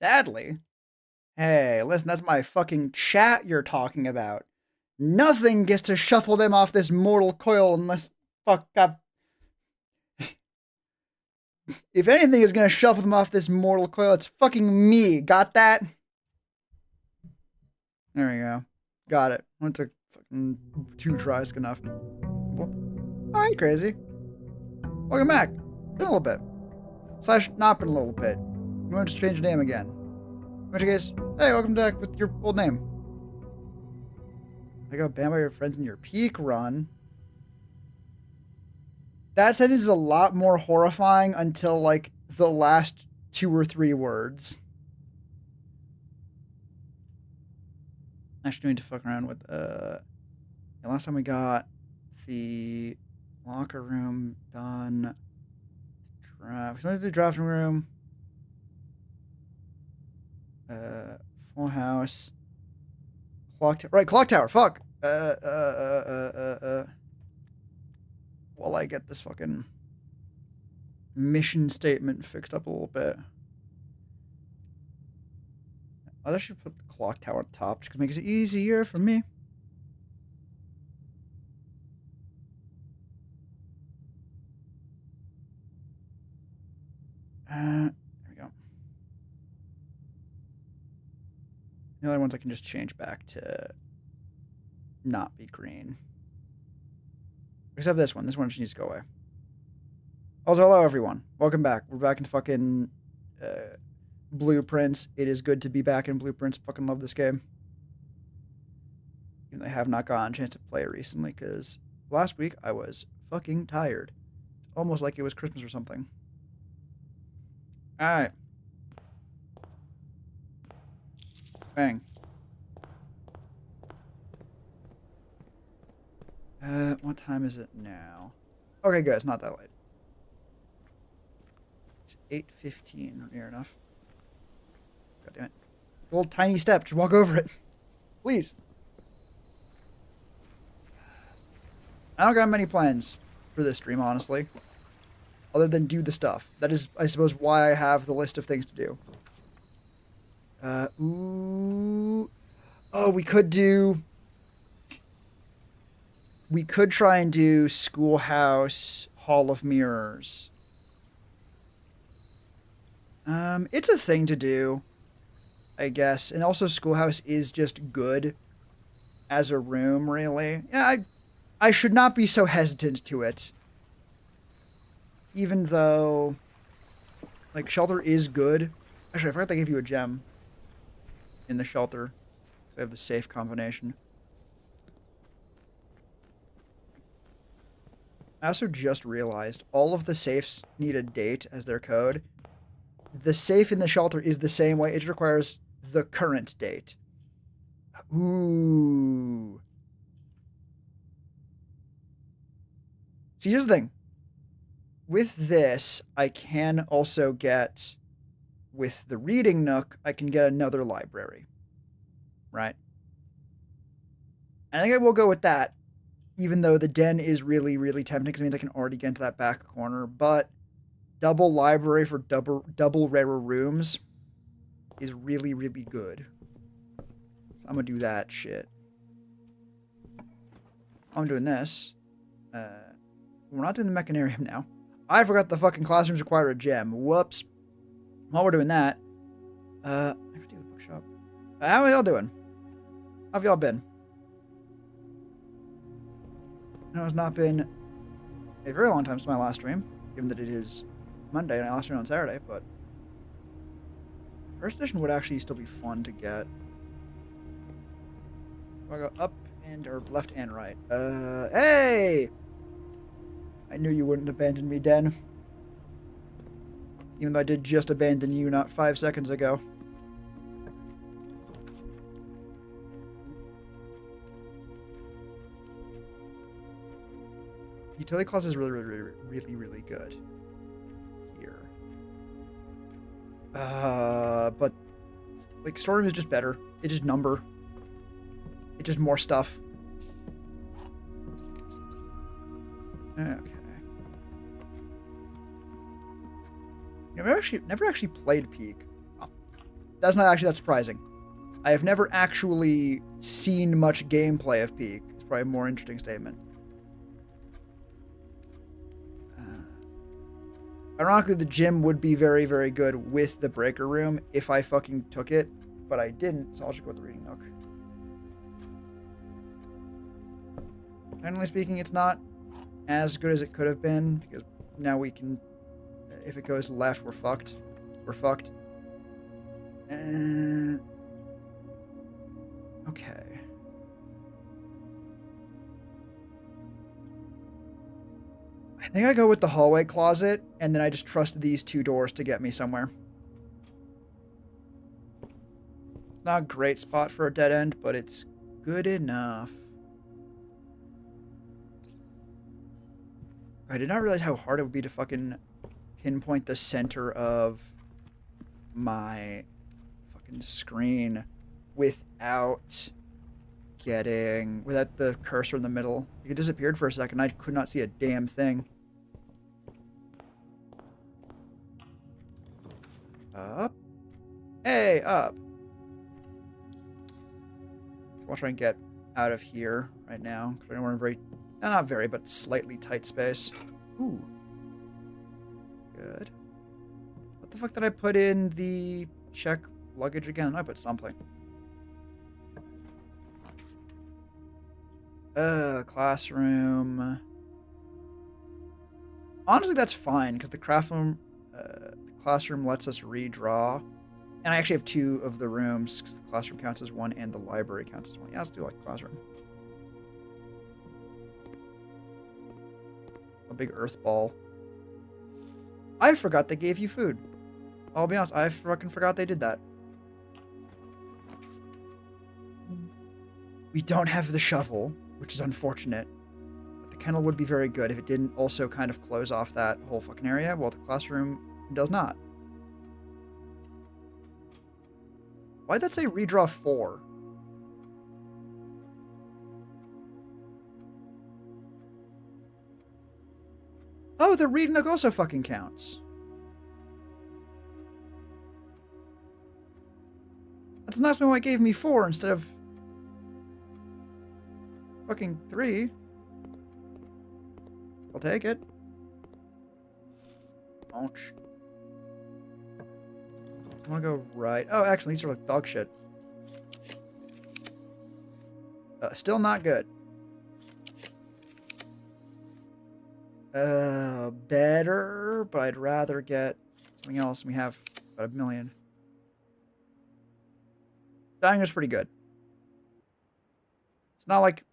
Sadly. Hey, listen, that's my fucking chat you're talking about. Nothing gets to shuffle them off this mortal coil unless fuck up. If anything is gonna shuffle them off this mortal coil, it's fucking me. Got that? There we go. Got it. Went to fucking 2 tries enough. Alright, crazy. Welcome back. Been a little bit. Slash not been a little bit. You want to just change your name again. In which case, hey, welcome back with your old name. I got banned by your friends in your peak run. That sentence is a lot more horrifying until like the last 2 or 3 words. Actually, need to fuck around with last time we got the locker room done. We still need to do drafting room. Full house. Clock tower. Right, clock tower. Fuck. While I get this fucking mission statement fixed up a little bit. I'll actually put the clock tower on top just because it makes it easier for me. There we go. The other ones I can just change back to not be green. Except this one. This one just needs to go away. Also, hello everyone. Welcome back. We're back in fucking Blueprints. It is good to be back in Blueprints. Fucking love this game. Even though I have not gotten a chance to play it recently because last week I was fucking tired. Almost like it was Christmas or something. Alright. Bang. What time is it now? Okay, good. It's not that late. It's 8:15. Near enough. God damn it. A little tiny step. Just walk over it. Please. I don't got many plans for this stream, honestly. Other than do the stuff. That is, I suppose, why I have the list of things to do. Ooh. Oh, we could try and do Schoolhouse Hall of Mirrors. It's a thing to do, I guess. And also Schoolhouse is just good as a room, really. Yeah, I should not be so hesitant to it. Even though, like, Shelter is good. Actually, I forgot they gave you a gem in the Shelter. They have the safe combination. I also just realized all of the safes need a date as their code. The safe in the Shelter is the same way. It just requires the current date. Ooh. See, here's the thing. With this, I can also get, with the Reading Nook, I can get another library. Right? I think I will go with that. Even though the den is really, really tempting because it means I can already get into that back corner. But double library for double rarer rooms is really, really good. So I'm going to do that shit. I'm doing this. We're not doing the Mechanarium now. I forgot the fucking classrooms require a gem. Whoops. While we're doing that, I have to do the bookshop. How are y'all doing? How have y'all been? I know it's not been a very long time since my last stream, given that it is Monday and I last streamed on Saturday, but first edition would actually still be fun to get. I go up and or left and right. Hey! I knew you wouldn't abandon me, Den. Even though I did just abandon you not 5 seconds ago. Utility class is really good here. But like Storm is just better. It's just number. It's just more stuff. Okay. Never actually played Peak. that's not actually that surprising. I have never actually seen much gameplay of Peak. It's probably a more interesting statement. Ironically, the gym would be very, very good with the breaker room if I fucking took it, but I didn't, so I'll just go with the reading nook. Generally speaking, it's not as good as it could have been, because now we can, if it goes left, we're fucked. We're fucked. Okay. I think I go with the hallway closet, and then I just trust these two doors to get me somewhere. It's not a great spot for a dead end, but it's good enough. I did not realize how hard it would be to fucking pinpoint the center of my fucking screen without the cursor in the middle. It disappeared for a second. I could not see a damn thing. Up. Hey, up. I'll try and get out of here right now, because I know we're in a very, not very, but slightly tight space. Ooh. Good. What the fuck did I put in the check luggage again? I put something. Classroom. Honestly, that's fine, because the classroom lets us redraw. And I actually have two of the rooms, because the classroom counts as one and the library counts as one. Yeah, let's do like classroom. A big earth ball. I forgot they gave you food. I'll be honest, I fucking forgot they did that. We don't have the shovel, which is unfortunate. But the kennel would be very good if it didn't also kind of close off that whole fucking area, while the classroom does not. Why'd that say redraw 4? Oh, the read nook also fucking counts. That's nice why it gave me 4 instead of fucking 3. I'll take it. Ouch. I want to go right. Oh, actually, these are like dog shit. Still not good. Better, but I'd rather get something else. We have about 1 million. Dying is pretty good. It's not like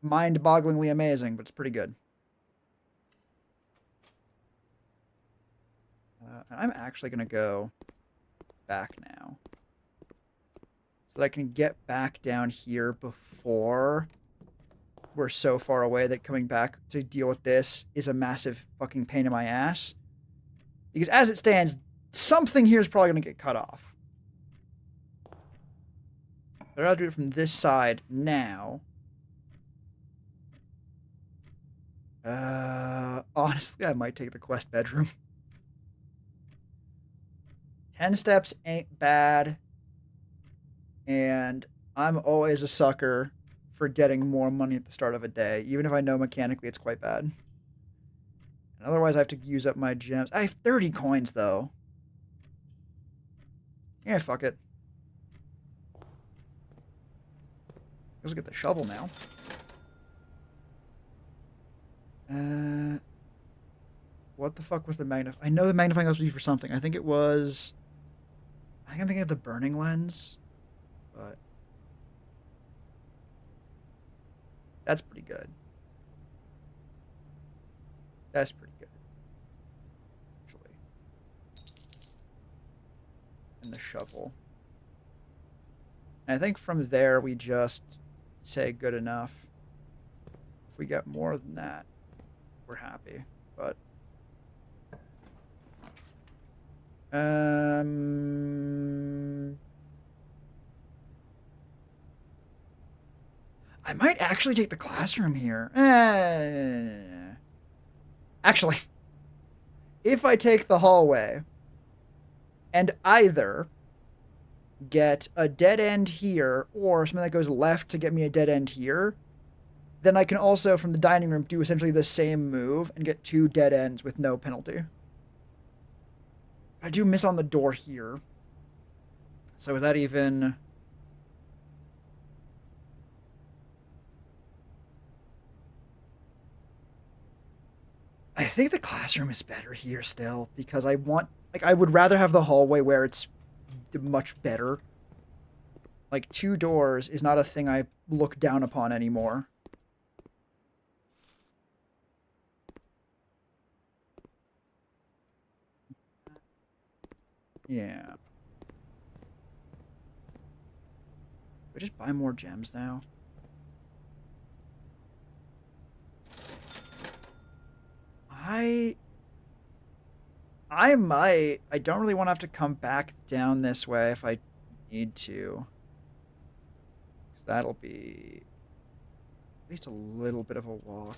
mind-bogglingly amazing, but it's pretty good. And I'm actually going to go back now. So that I can get back down here before we're so far away that coming back to deal with this is a massive fucking pain in my ass. Because as it stands, something here is probably going to get cut off. I'd rather do it from this side now. Honestly, I might take the quest bedroom. 10 steps ain't bad. And I'm always a sucker for getting more money at the start of a day, even if I know mechanically it's quite bad. And otherwise, I have to use up my gems. I have 30 coins, though. Yeah, fuck it. Let's get the shovel now. What the fuck was the magnifying? I know the magnifying glass was used for something. I think it was... I think I'm thinking of the burning lens. But... that's pretty good. That's pretty good. Actually. And the shovel. And I think from there we just say good enough. If we get more than that, we're happy. But I might actually take the classroom here. Actually, if I take the hallway and either get a dead end here, or something that goes left to get me a dead end here, then I can also, from the dining room, do essentially the same move and get 2 dead ends with no penalty. I do miss on the door here. So is that even... I think the classroom is better here still, because I want... Like, I would rather have the hallway where it's much better. Like, 2 doors is not a thing I look down upon anymore. Yeah. We just buy more gems now. I might. I don't really want to have to come back down this way if I need to. 'Cause that'll be at least a little bit of a walk.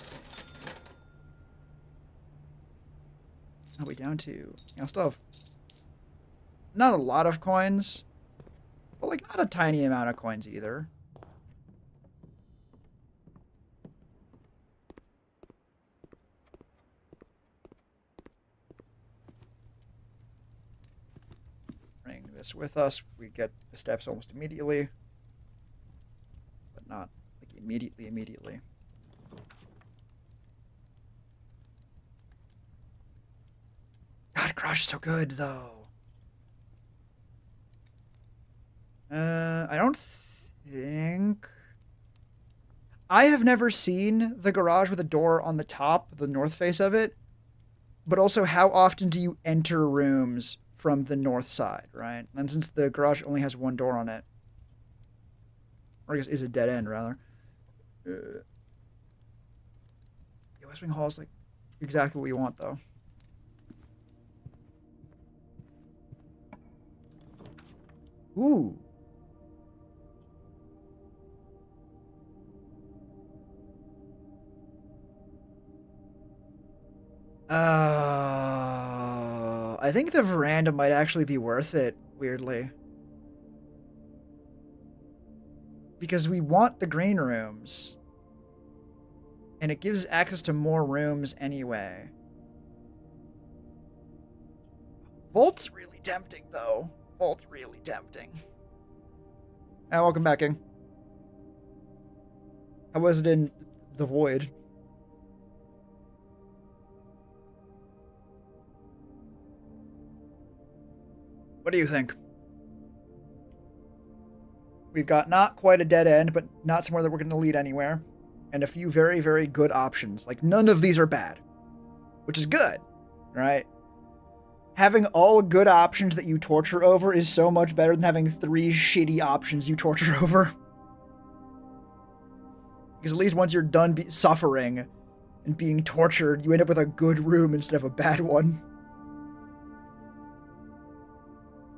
Are we down to... I still have not a lot of coins, but like not a tiny amount of coins either. Bring this with us. We get the steps almost immediately, but not like immediately. God, Garage is so good though. I don't think... I have never seen the garage with a door on the top, the north face of it. But also, how often do you enter rooms from the north side, right? And since the garage only has 1 door on it, or I guess is a dead end, rather. West Wing Hall is like exactly what we want, though. Ooh. I think the veranda might actually be worth it, weirdly. Because we want the green rooms. And it gives access to more rooms anyway. Vault's really tempting, though. Vault's really tempting. Ah, welcome back, King. How was it in the Void? What do you think? We've got not quite a dead end, but not somewhere that we're going to lead anywhere. And a few very, very good options. Like, none of these are bad. Which is good, right? Having all good options that you torture over is so much better than having 3 shitty options you torture over. Because at least once you're done suffering and being tortured, you end up with a good room instead of a bad one.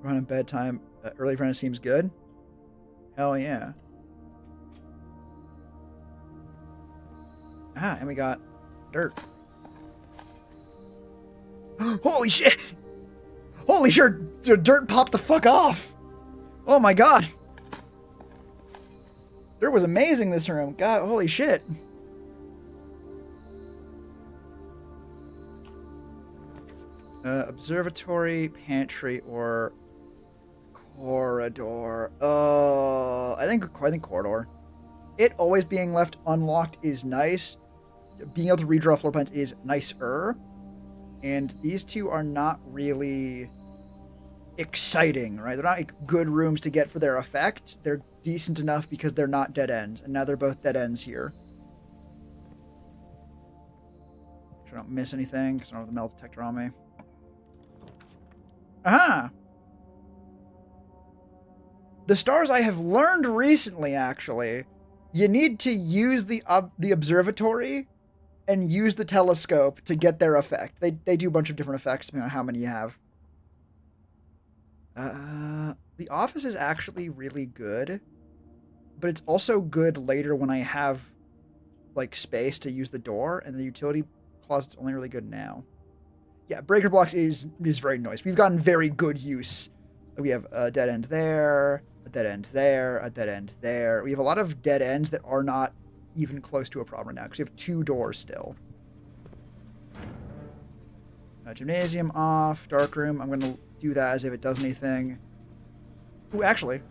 Running bedtime early for seems good. Hell yeah. Ah, and we got dirt. Holy shit! Holy shit! Dirt popped the fuck off! Oh my god! Dirt was amazing this room. God, holy shit. Observatory, pantry, or corridor. I think corridor. It always being left unlocked is nice. Being able to redraw floor plans is nicer. And these two are not really exciting, right? They're not like good rooms to get for their effect. They're decent enough because they're not dead ends. And now they're both dead ends here. Make sure I don't miss anything because I don't have the metal detector on me. Aha! The stars I have learned recently, actually, you need to use the observatory and use the telescope to get their effect. They do a bunch of different effects depending on how many you have. The office is actually really good, but it's also good later when I have like space to use the door, and the utility closet's only really good now. Yeah, breaker blocks is very nice. We've gotten very good use We have a dead end there, a dead end there, a dead end there. We have a lot of dead ends that are not even close to a problem right now because we have 2 doors still. Gymnasium off, dark room. I'm going to do that as if it does anything. Ooh, actually.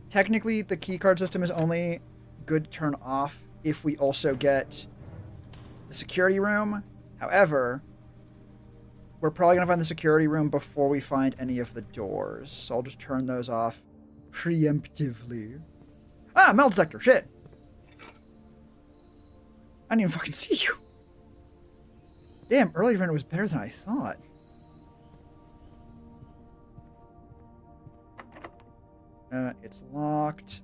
Technically, the keycard system is only good to turn off if we also get the security room. However, we're probably going to find the security room before we find any of the doors. So I'll just turn those off preemptively. Ah, metal detector. Shit. I didn't even fucking see you. Damn, early render was better than I thought. It's locked.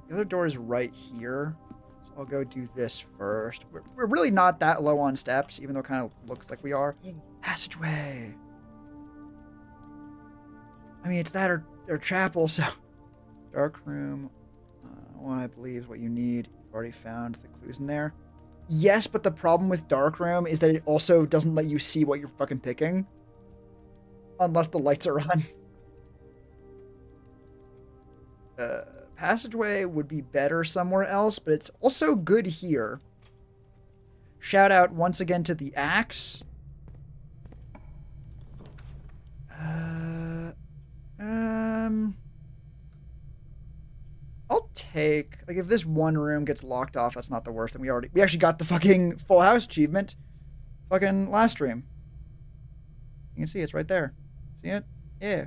The other door is right here. So I'll go do this first. We're really not that low on steps, even though it kind of looks like we are. Passageway. I mean, it's that or chapel, so... Dark room. One, I believe, is what you need. You've already found the clues in there. Yes, but the problem with dark room is that it also doesn't let you see what you're fucking picking. Unless the lights are on. Passageway would be better somewhere else, but it's also good here. Shout out once again to the axe. I'll take, like, if this one room gets locked off, that's not the worst. And we actually got the fucking Full House achievement fucking last stream. You can see it's right there. See it? Yeah.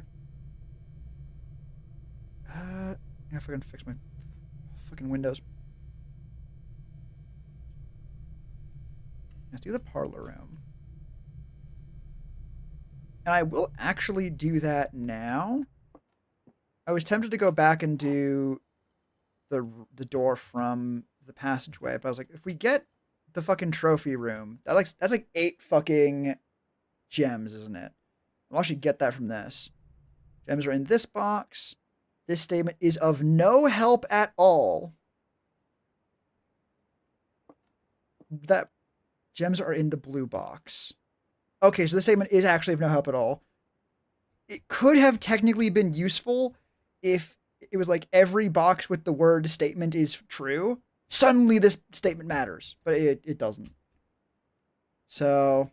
Yeah, if I can fix my fucking windows. Let's do the parlor room. And I will actually do that now. I was tempted to go back and do the door from the passageway, but I was like, if we get the fucking trophy room, that's like 8 fucking gems, isn't it? I'll actually get that from this. Gems are in this box. This statement is of no help at all. That gems are in the blue box. Okay, so this statement is actually of no help at all. It could have technically been useful if it was like every box with the word statement is true. Suddenly this statement matters, but it doesn't. So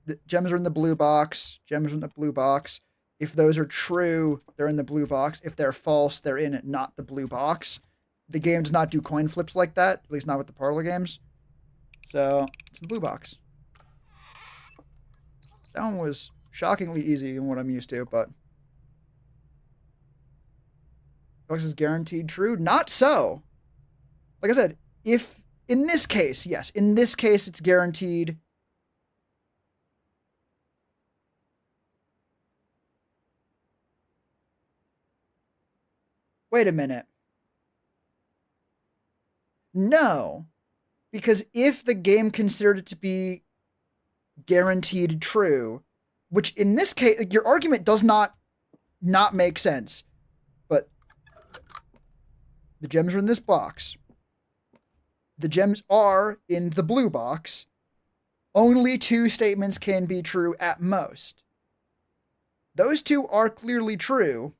the gems are in the blue box. Gems are in the blue box. If those are true, they're in the blue box. If they're false, they're in not the blue box. The game does not do coin flips like that, at least not with the parlor games. So it's the blue box. That one was shockingly easy in what I'm used to, but box is guaranteed true. Not so. Like I said, if in this case, yes, in this case it's guaranteed. Wait a minute. No, because if the game considered it to be guaranteed true, which in this case, like, your argument does not make sense, but the gems are in this box. The gems are in the blue box. Only 2 statements can be true at most. Those 2 are clearly true.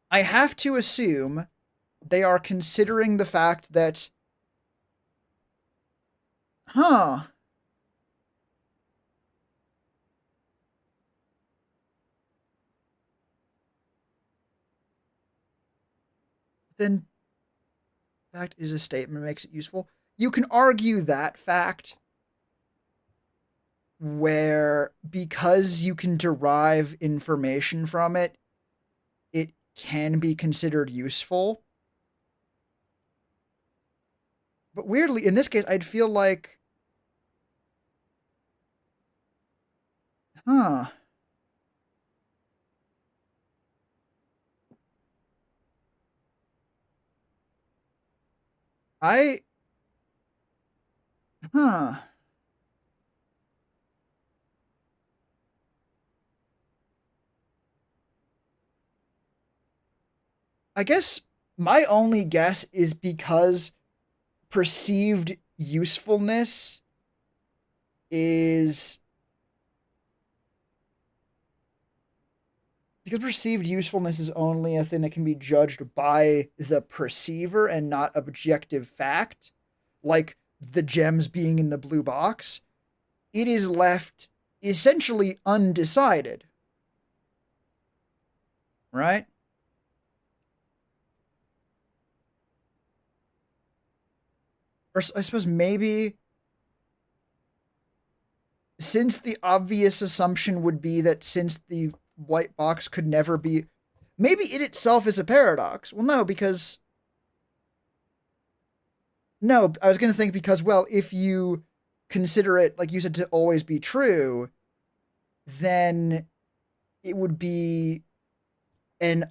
I have to assume they are considering the fact that, then fact is a statement makes it useful. You can argue that fact where because you can derive information from it, it can be considered useful. But weirdly, in this case, I'd feel like, I guess my only guess is because perceived usefulness is... Because perceived usefulness is only a thing that can be judged by the perceiver and not objective fact, like the gems being in the blue box, it is left essentially undecided. Right? Or I suppose maybe, since the obvious assumption would be that since the white box could never be... Maybe it itself is a paradox. Well, no, because... No, I was going to think because, well, if you consider it, like you said, to always be true, then it would be an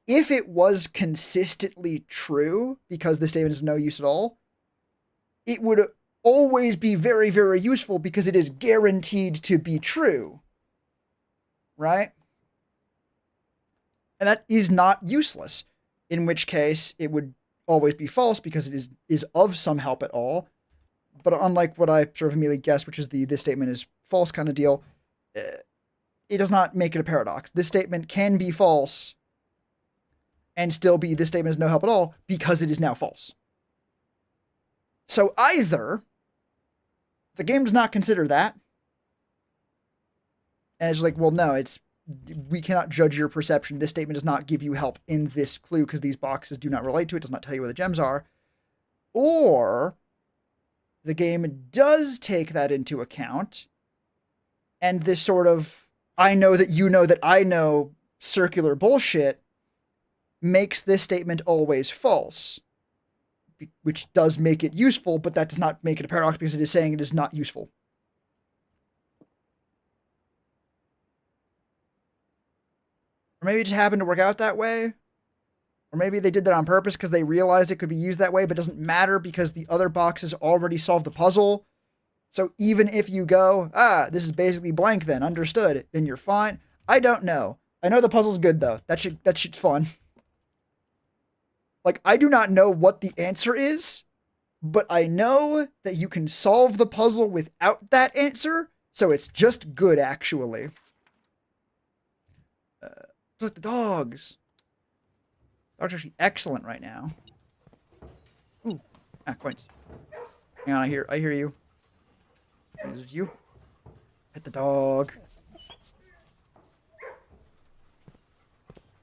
if it was consistently true, because the statement is of no use at all, it would always be very, very useful because it is guaranteed to be true. Right? And that is not useless, in which case it would always be false because it is of some help at all. But unlike what I sort of immediately guessed, which is this statement is false kind of deal, it does not make it a paradox. This statement can be false and still be this statement is no help at all because it is now false. So either the game does not consider that, and it's like, well, no, we cannot judge your perception. This statement does not give you help in this clue because these boxes do not relate to it, does not tell you where the gems are. Or the game does take that into account, and this sort of I know that you know that I know circular bullshit makes this statement always false, which does make it useful, but that does not make it a paradox because it is saying it is not useful. Or maybe it just happened to work out that way. Or maybe they did that on purpose because they realized it could be used that way, but it doesn't matter because the other boxes already solved the puzzle. So even if you go, this is basically blank then, understood, then you're fine. I don't know. I know the puzzle's good though. That shit's fun. Like, I do not know what the answer is, but I know that you can solve the puzzle without that answer, so it's just good, actually. Look, the dogs. Dogs are actually excellent right now. Ooh, coins. Hang on, I hear you. Is it you? Hit the dog.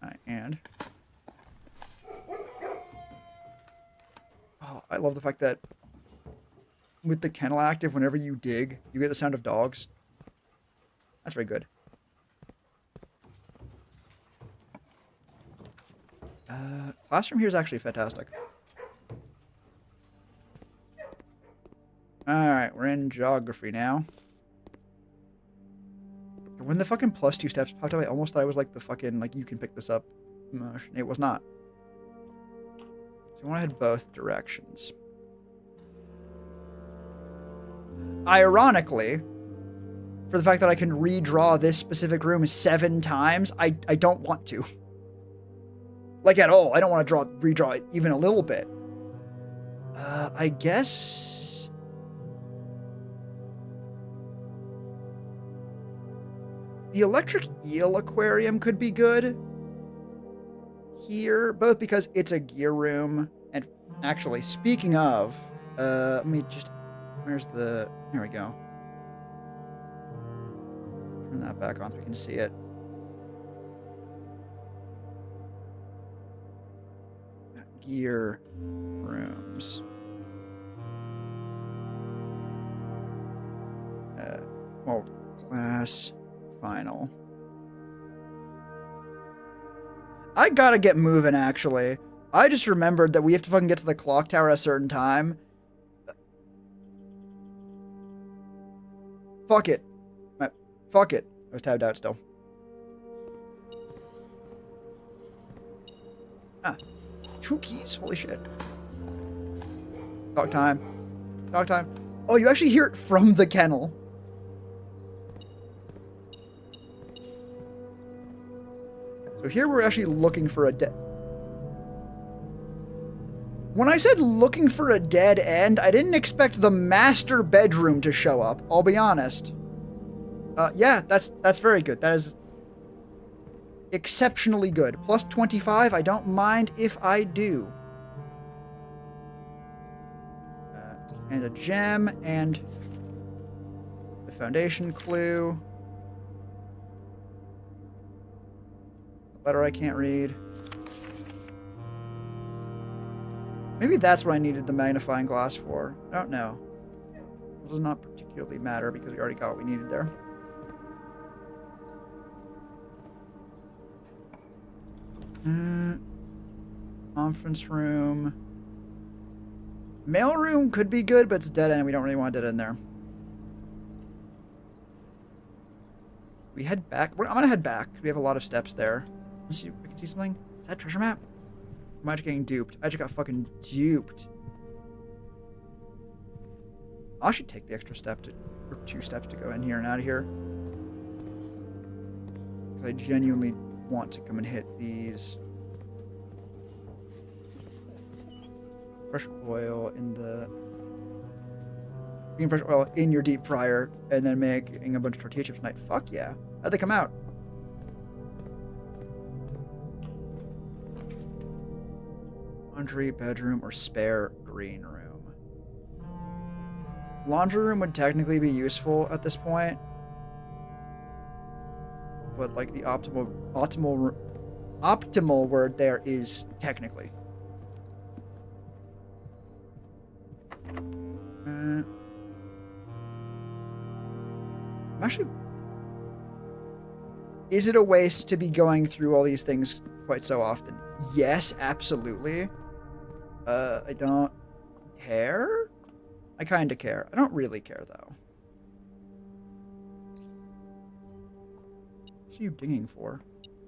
Alright, and... Oh, I love the fact that with the kennel active, whenever you dig, you get the sound of dogs. That's very good. Classroom here is actually fantastic. Alright, we're in geography now. When the fucking +2 steps popped up, I almost thought I was like the fucking, like, you can pick this up motion. It was not. So I want to head both directions. Ironically, for the fact that I can redraw this specific room 7 times, I don't want to. Like, at all. I don't want to redraw it even a little bit. I guess... The electric eel aquarium could be good here, both because it's a gear room, and actually, speaking of, let me just... Where's the... Here we go. Turn that back on so we can see it. Gear rooms. Well, class final. I gotta get moving, actually. I just remembered that we have to fucking get to the clock tower at a certain time. Fuck it. Fuck it. I was tabbed out still. Ah. 2 keys. Holy shit. Dog time. Dog time. Oh, you actually hear it from the kennel. So here we're actually looking for a When I said looking for a dead end, I didn't expect the master bedroom to show up, I'll be honest. Yeah, that's very good. That is exceptionally good. Plus 25, I don't mind if I do. And a gem, and the foundation clue. The letter I can't read. Maybe that's what I needed the magnifying glass for. I don't know. It does not particularly matter because we already got what we needed there. Conference room. Mail room could be good, but it's dead end. We don't really want it in there. We head back. I'm gonna head back. We have a lot of steps there. Let's see if I can see something. Is that a treasure map? Am I just getting duped? I just got fucking duped. I should take the extra step to, or 2 steps to go in here and out of here. Because I genuinely want to come and hit these. Fresh oil in the... Green fresh oil in your deep fryer, and then making a bunch of tortilla chips tonight. Fuck yeah. How'd they come out? Laundry, bedroom, or spare green room. Laundry room would technically be useful at this point. But like the optimal word there is technically. Actually, is it a waste to be going through all these things quite so often? Yes, absolutely. I don't care? I kind of care. I don't really care, though. What are you dinging for?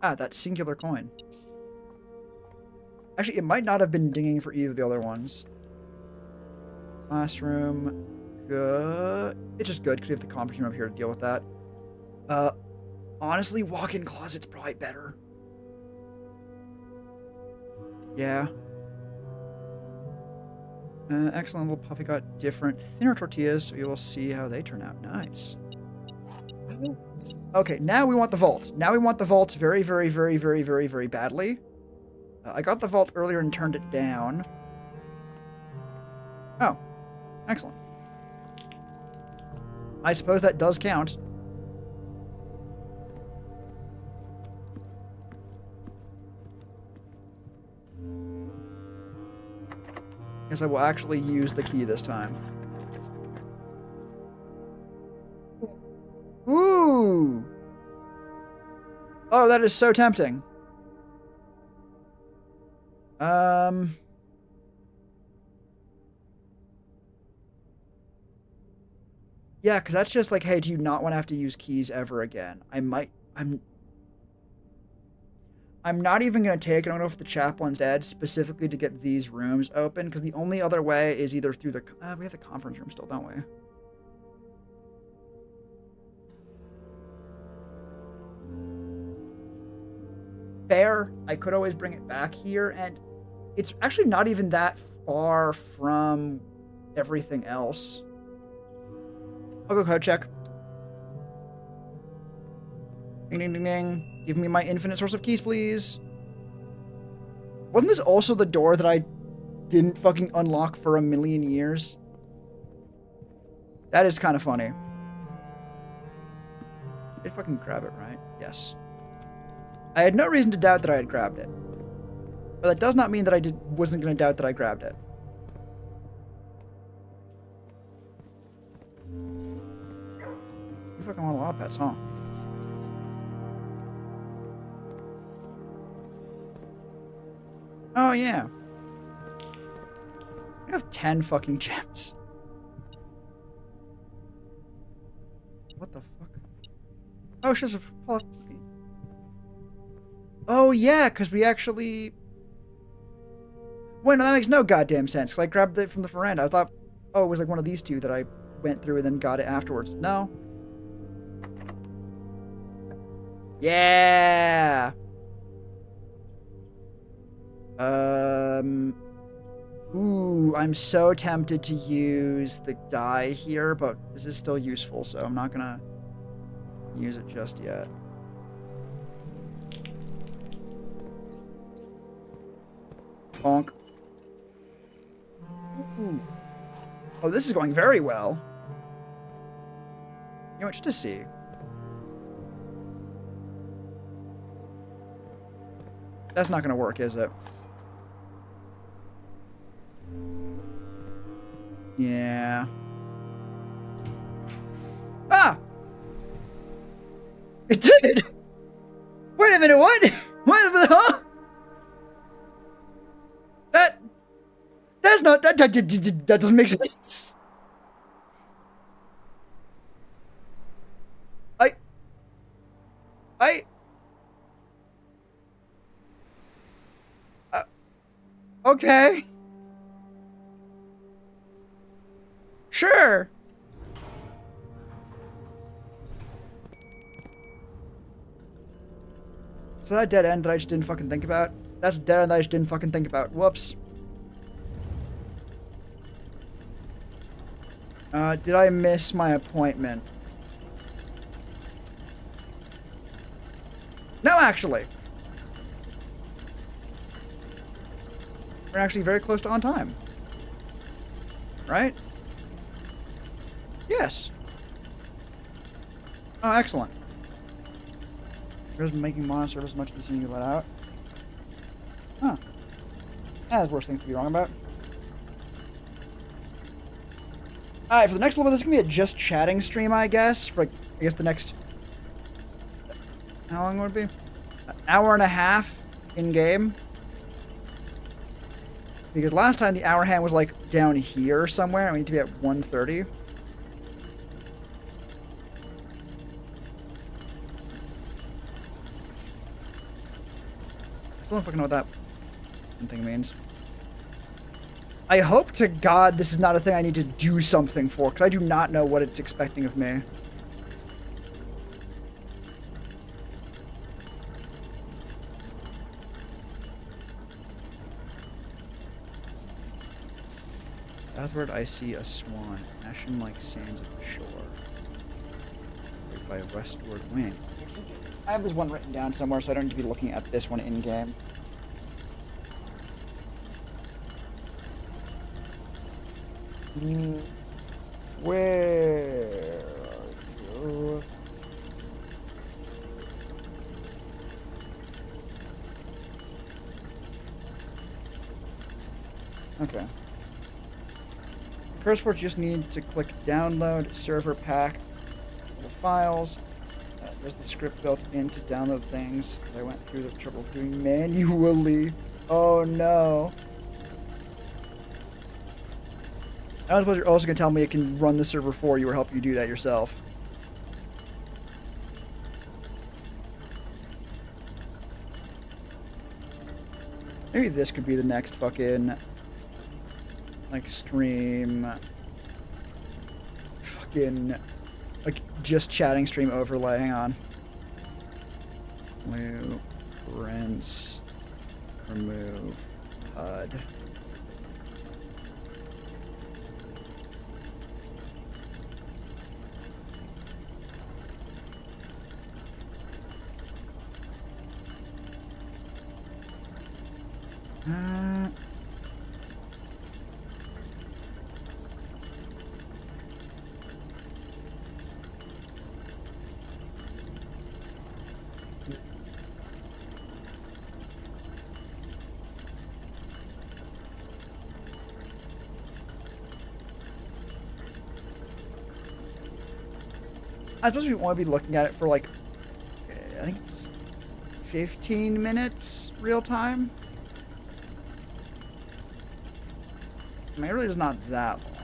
Ah, that singular coin. Actually, it might not have been dinging for either of the other ones. Classroom. Good. It's just good because we have the conference room up here to deal with that. Honestly, walk-in closet's probably better. Yeah. Excellent little puffy got different thinner tortillas, so you will see how they turn out. Nice. Okay, now we want the vault. Now we want the vault very, very, very, very, very, very badly. I got the vault earlier and turned it down. Oh, excellent. I suppose that does count. Guess I will actually use the key this time. Ooh! Oh, that is so tempting. Yeah, because that's just like, hey, do you not want to have to use keys ever again? I'm not even going to take it. I'm going to go for the chapel instead, specifically to get these rooms open, because the only other way is either through the... we have the conference room still, don't we? Fair. I could always bring it back here, and it's actually not even that far from everything else. I'll go code check. Ding, ding, ding, ding. Give me my infinite source of keys, please. Wasn't this also the door that I didn't fucking unlock for a million years? That is kind of funny. I did fucking grab it, right? Yes. I had no reason to doubt that I had grabbed it. But that does not mean that I wasn't going to doubt that I grabbed it. You fucking want a lot of pets, huh? Oh, yeah. I have 10 fucking gems. What the fuck? Oh, she's a... Oh, yeah, because we actually... Wait, no, that makes no goddamn sense. Because I grabbed it from the veranda. I thought, oh, it was like one of these two that I went through and then got it afterwards. No. Yeah. Ooh, I'm so tempted to use the dye here, but this is still useful, so I'm not gonna use it just yet. Bonk. Ooh. Oh, this is going very well. You know what, just to see. That's not gonna work, is it? Yeah. Ah! It did! Wait a minute, what? What the huh? That's not that doesn't make sense. I okay. Sure. So that dead end that I just didn't fucking think about? That's a dead end that I just didn't fucking think about. Whoops. Did I miss my appointment? No, actually. We're actually very close to on time. Right? Yes. Oh, excellent. Here's making mono serve as much as you let out. Huh. That's worse things to be wrong about. Alright, for the next level, this is going to be a just chatting stream, I guess. For, I guess, the next... How long would it be? An hour and a half in-game. Because last time the hour hand was, like, down here somewhere, and we need to be at 1:30. Still don't fucking know what that thing means. I hope to God this is not a thing I need to do something for, because I do not know what it's expecting of me. Southward I see a swan, ashing like sands of the shore. Right by a westward wind. I have this one written down somewhere, so I don't need to be looking at this one in-game. Where are you? Okay. First, we just need to click download server pack the files. There's the script built in to download things that I went through the trouble of doing manually. Oh no. I don't suppose you're also going to tell me it can run the server for you or help you do that yourself. Maybe this could be the next fucking, like, stream. Fucking, like, just chatting stream overlay. Hang on. Blue, rinse, remove, HUD. I suppose we want to be looking at it for, like, I think it's 15 minutes real time. I mean, it really is not that long.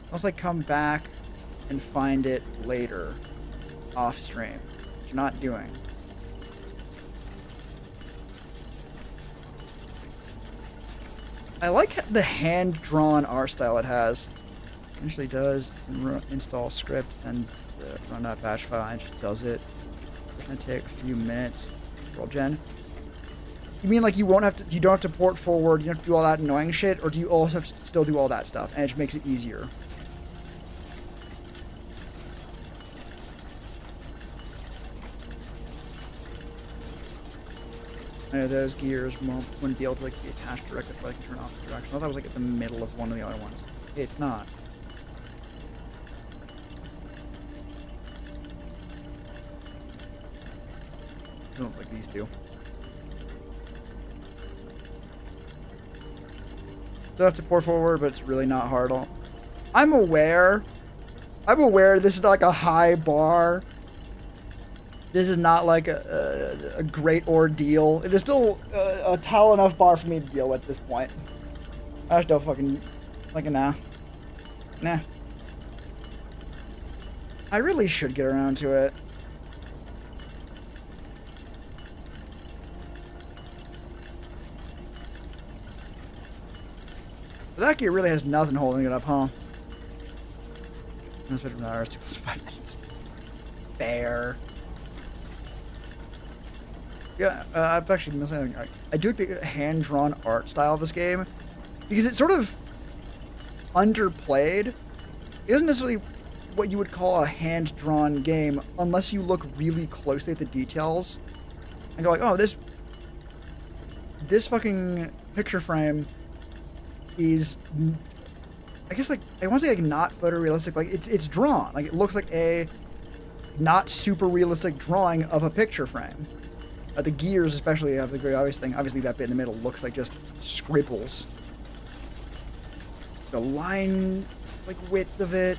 Unless I come back and find it later off stream, which you're not doing. I like the hand-drawn art style it has. Essentially does install script and run that batch file and just does it. It's gonna take a few minutes. Roll gen. You mean like you don't have to port forward, you don't have to do all that annoying shit, or do you also have to still do all that stuff, and it just makes it easier? I know those gears wouldn't be able to like be attached directly, so I can turn off the direction. I thought that was like at the middle of one of the other ones. It's not. I don't like these two. Still have to port forward, but it's really not hard. I'm aware this is like a high bar. This is not like a great ordeal. It is still a tall enough bar for me to deal with at this point. I just don't fucking, like, nah. I really should get around to it. But that gear really has nothing holding it up, huh? That's what hours to 5 minutes. Fair. Yeah, I've actually missed something. I do like the hand-drawn art style of this game because it's sort of underplayed. It isn't necessarily what you would call a hand-drawn game unless you look really closely at the details and go like, oh, this fucking picture frame is, I guess, like, I want to say like not photorealistic, like it's drawn. Like it looks like a not super realistic drawing of a picture frame. The gears especially have the very obvious thing. Obviously that bit in the middle looks like just scribbles. The line, like, width of it,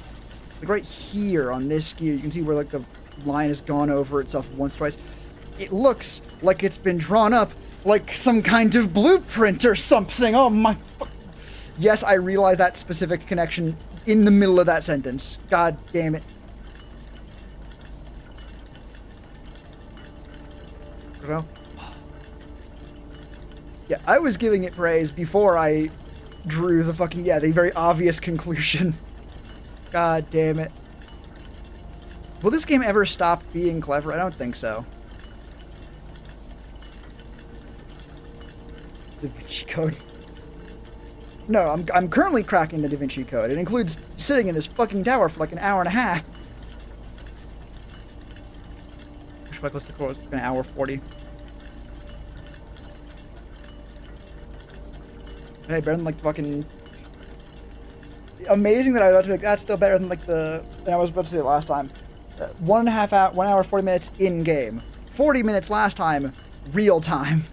like right here on this gear, you can see where like the line has gone over itself once, twice. It looks like it's been drawn up like some kind of blueprint or something. Oh my... Yes, I realize that specific connection in the middle of that sentence. God damn it. Yeah, I was giving it praise before I drew the fucking, the very obvious conclusion. God damn it. Will this game ever stop being clever? I don't think so. Da Vinci Code. No, I'm currently cracking the Da Vinci Code. It includes sitting in this fucking tower for like an hour and a half. Wish my list was an hour 40. Hey, better than like fucking... Amazing that I was about to be like, that's still better than like than I was about to say it last time. 1 hour, 40 minutes in game. 40 minutes last time, real time.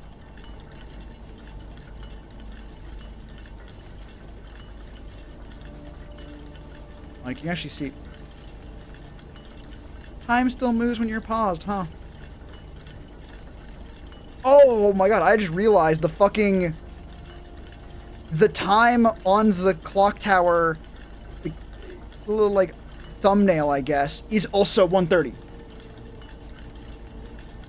Like, you can actually see... Time still moves when you're paused, huh? Oh my god, I just realized the time on the clock tower, the little, like, thumbnail, I guess, is also 1:30.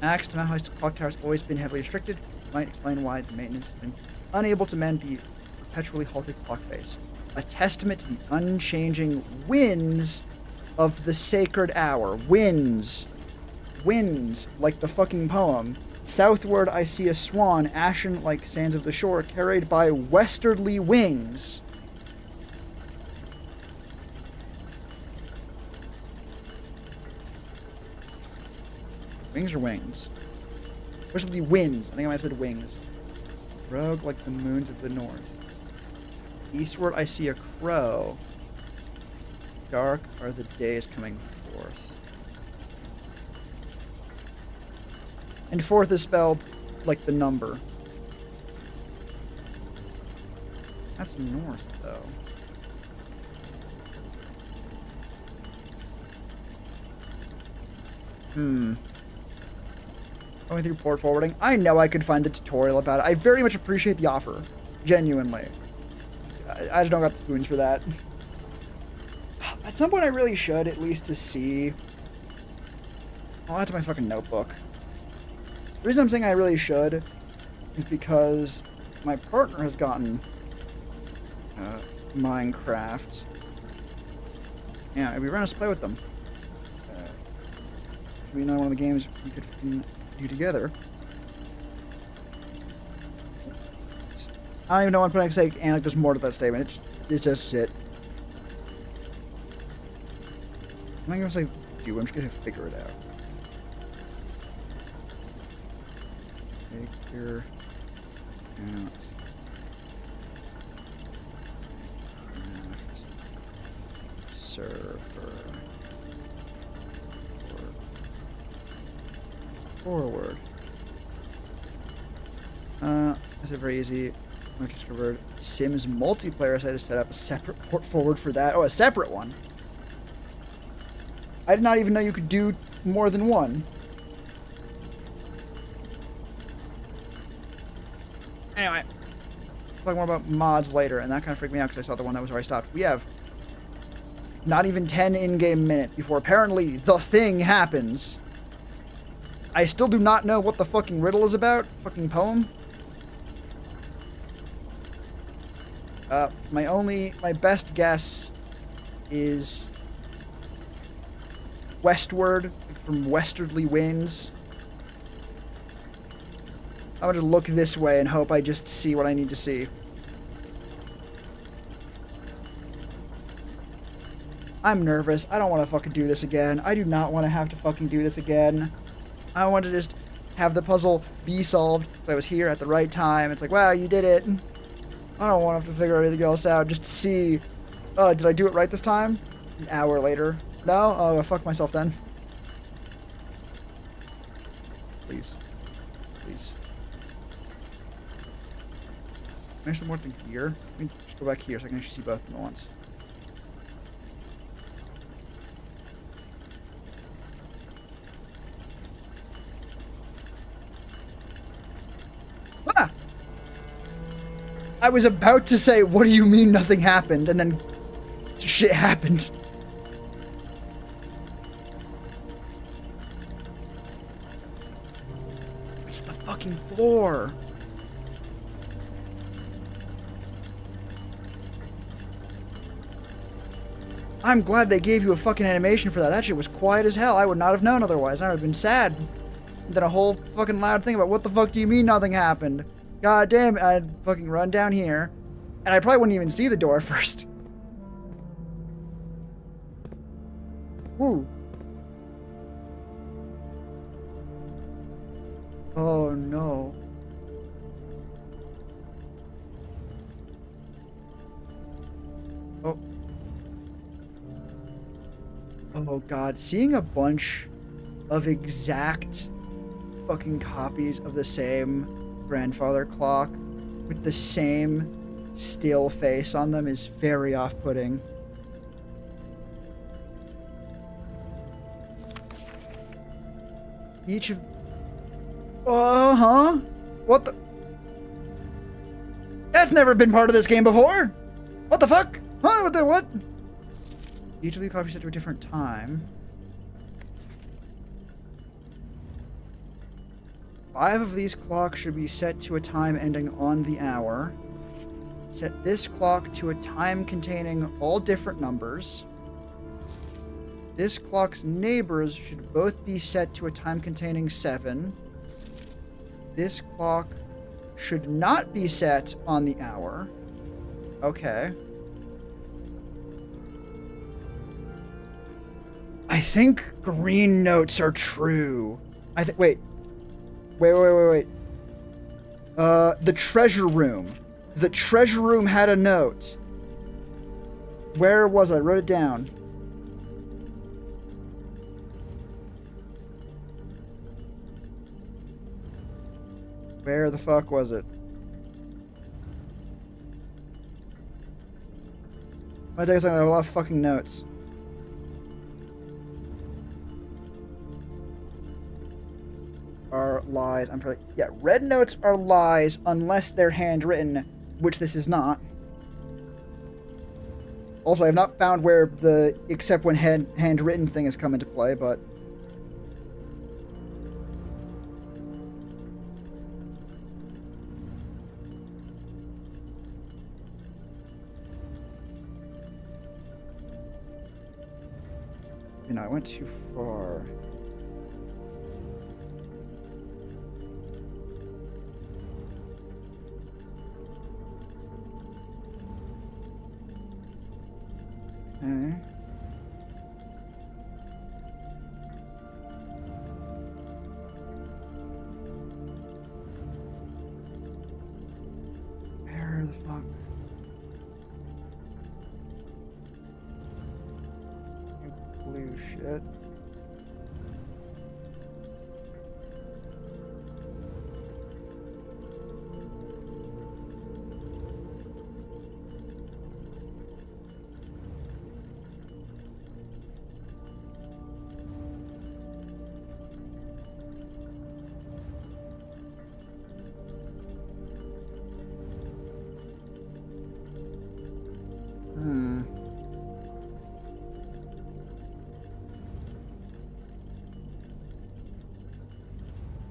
Access to Mount Hoist clock tower has always been heavily restricted. This might explain why the maintenance has been unable to mend the perpetually halted clock face. A testament to the unchanging winds of the sacred hour. Winds. Winds, like the fucking poem. Southward I see a swan, ashen like sands of the shore, carried by westerly wings. Wings or wings? Westerly winds. I think I might have said wings. Rogue like the moons of the north. Eastward I see a crow. Dark are the days coming forth. And forth is spelled like the number. That's north, though. Going through port forwarding. I know I could find the tutorial about it. I very much appreciate the offer. Genuinely. I just don't got the spoons for that. At some point I really should, at least to see. I'll add to my fucking notebook. The reason I'm saying I really should is because my partner has gotten Minecraft. Yeah, it'd be run to play with them. Could be another one of the games we could do together. I don't even know what I'm trying to say, and like there's more to that statement. It's just shit. I'm not gonna say do, I'm just gonna figure it out. Figure out. Server. Forward. Is it very easy? I discovered Sims multiplayer, so I had to set up a separate port forward for that. Oh, a separate one. I did not even know you could do more than one. Anyway, talk more about mods later, and that kind of freaked me out because I saw the one that was already stopped. We have not even 10 in-game minutes before apparently the thing happens. I still do not know what the fucking riddle is about. Fucking poem. My best guess is westward, like from westerly winds. I'm gonna just look this way and hope I just see what I need to see. I'm nervous. I don't want to fucking do this again. I do not want to have to fucking do this again. I want to just have the puzzle be solved. So I was here at the right time. It's like, wow, you did it. I don't want to have to figure anything else out. Just to see, did I do it right this time? An hour later. No? Oh, fuck myself then. Please. Please. There's some more thing here. Let me just go back here so I can actually see both of them at once. Ah! I was about to say, what do you mean nothing happened? And then shit happened. It's the fucking floor. I'm glad they gave you a fucking animation for that. That shit was quiet as hell. I would not have known otherwise. I would have been sad. And then a whole fucking loud thing about what the fuck do you mean nothing happened? God damn it. I'd fucking run down here. And I probably wouldn't even see the door first. Woo. Oh no. Oh. Oh god. Seeing a bunch of exact fucking copies of the same grandfather clock with the same still face on them is very off-putting. Each of... Uh-huh? What the... That's never been part of this game before! What the fuck? Huh? What the what? Each of these clocks are set to a different time. 5 of these clocks should be set to a time ending on the hour. Set this clock to a time containing all different numbers. This clock's neighbors should both be set to a time containing 7. This clock should not be set on the hour. Okay. I think green notes are true. Wait. The treasure room. The treasure room had a note. Where was I? Wrote it down. Where the fuck was it? I take a second. I have a lot of fucking notes. Are lies. I'm probably... Yeah, red notes are lies unless they're handwritten, which this is not. Also, I have not found where the except when handwritten thing has come into play, but... You know, I went too far. Okay. Where the fuck? Blue shit.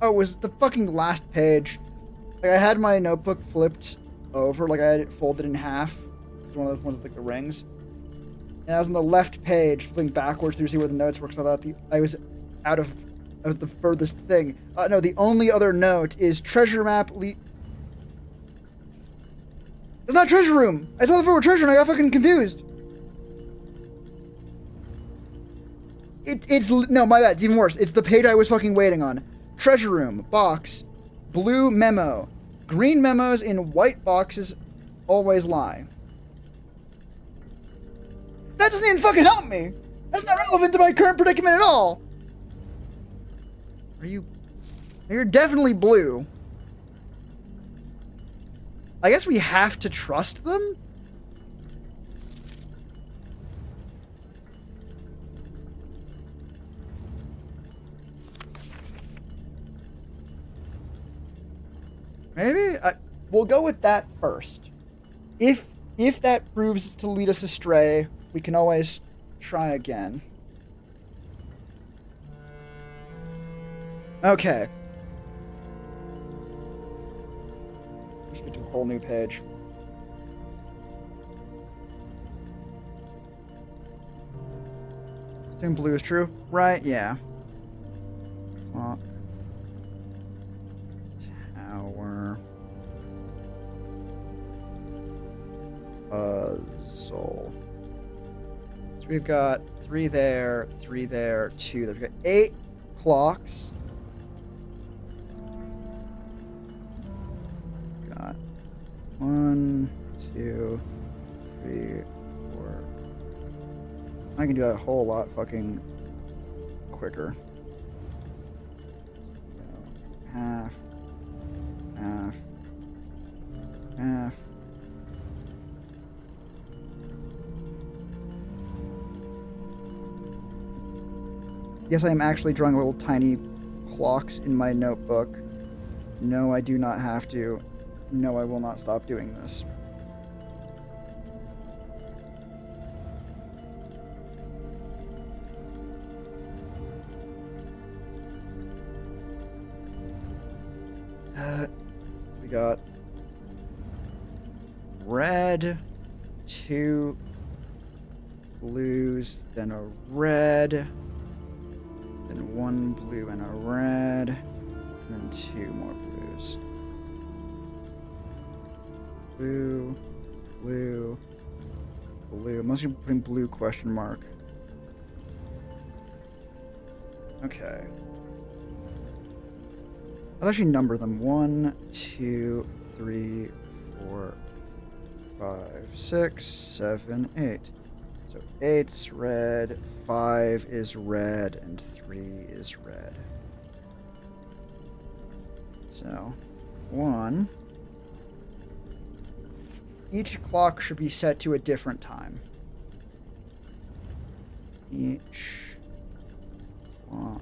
Oh, it was the fucking last page. Like, I had my notebook flipped over, like I had it folded in half. It's one of those ones with like the rings. And I was on the left page, flipping backwards through to see where the notes were, because I thought I was out of the furthest thing. No, the only other note is treasure map. It's not treasure room. I saw the forward treasure and I got fucking confused. No, my bad. It's even worse. It's the page I was fucking waiting on. Treasure room, box, blue memo. Green memos in white boxes always lie. That doesn't even fucking help me. That's not relevant to my current predicament at all. You're definitely blue. I guess we have to trust them? Maybe we'll go with that first. If that proves to lead us astray, we can always try again. Okay. Let's get to a whole new page. Think blue is true? Right, yeah. Clock. Tower. Puzzle. So we've got 3 there, 2 there. We've got 8 clocks. Got 1, 2, 3, 4. I can do that a whole lot fucking quicker. Half. Yes, I am actually drawing little tiny clocks in my notebook. No, I do not have to. No, I will not stop doing this. We got red, 2 blues, then a red, then 1 blue and a red, and then 2 more blues. Blue, blue, blue. I'm mostly putting blue question mark. Okay. I'll actually number them. 1, 2, 3, 4, 5, 6, 7, 8. So 8's red, 5 is red, and 3 is red. So, 1. Each clock should be set to a different time. Each clock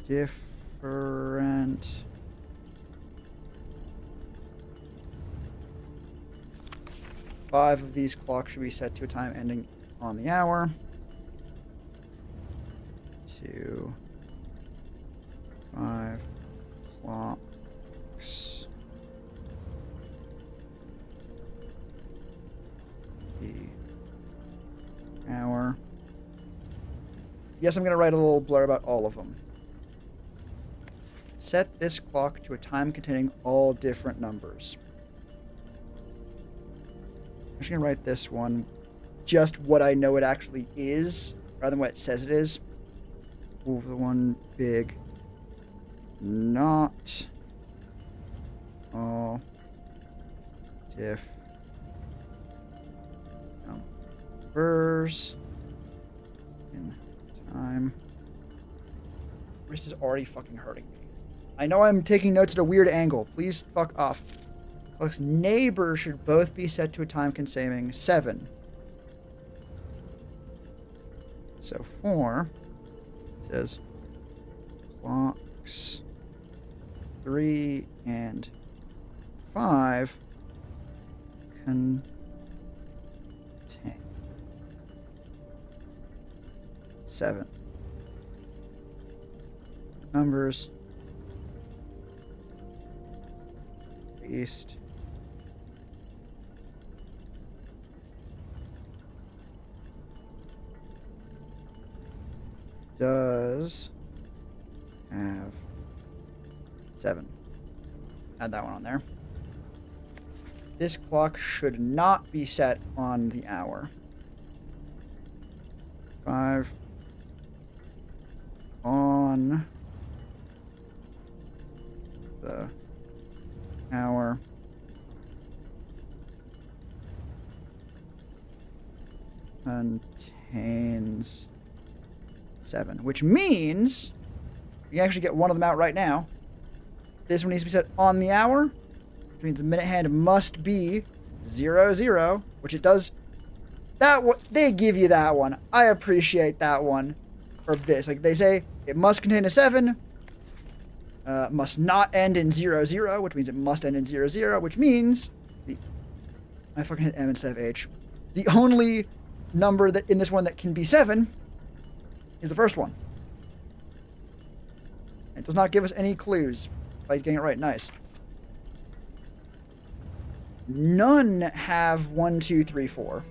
different. 5 of these clocks should be set to a time ending on the hour. 2, 5 clocks. The hour. Yes, I'm going to write a little blur about all of them. Set this clock to a time containing all different numbers. I'm just going to write this one just what I know it actually is, rather than what it says it is. Ooh, the one big. Not all diff numbers in time. Wrist is already fucking hurting me. I know I'm taking notes at a weird angle. Please fuck off. Clock's neighbors should both be set to a time consuming 7. So 4 says clocks 3 and 5 contain 7 numbers east does have 7. Add that one on there. This clock should not be set on the hour. 5 on the hour. Contains 7, which means we can actually get one of them out right now. This one needs to be set on the hour, which means the minute hand must be 00, which it does. That one, they give you that one. I appreciate that one for this. Like they say, it must contain a 7, must not end in 00, which means it must end in 00, which means I fucking hit M instead of H. The only number that in this one that can be 7 is the first one. It does not give us any clues by getting it right. Nice. None have 1, 2, 3, 4.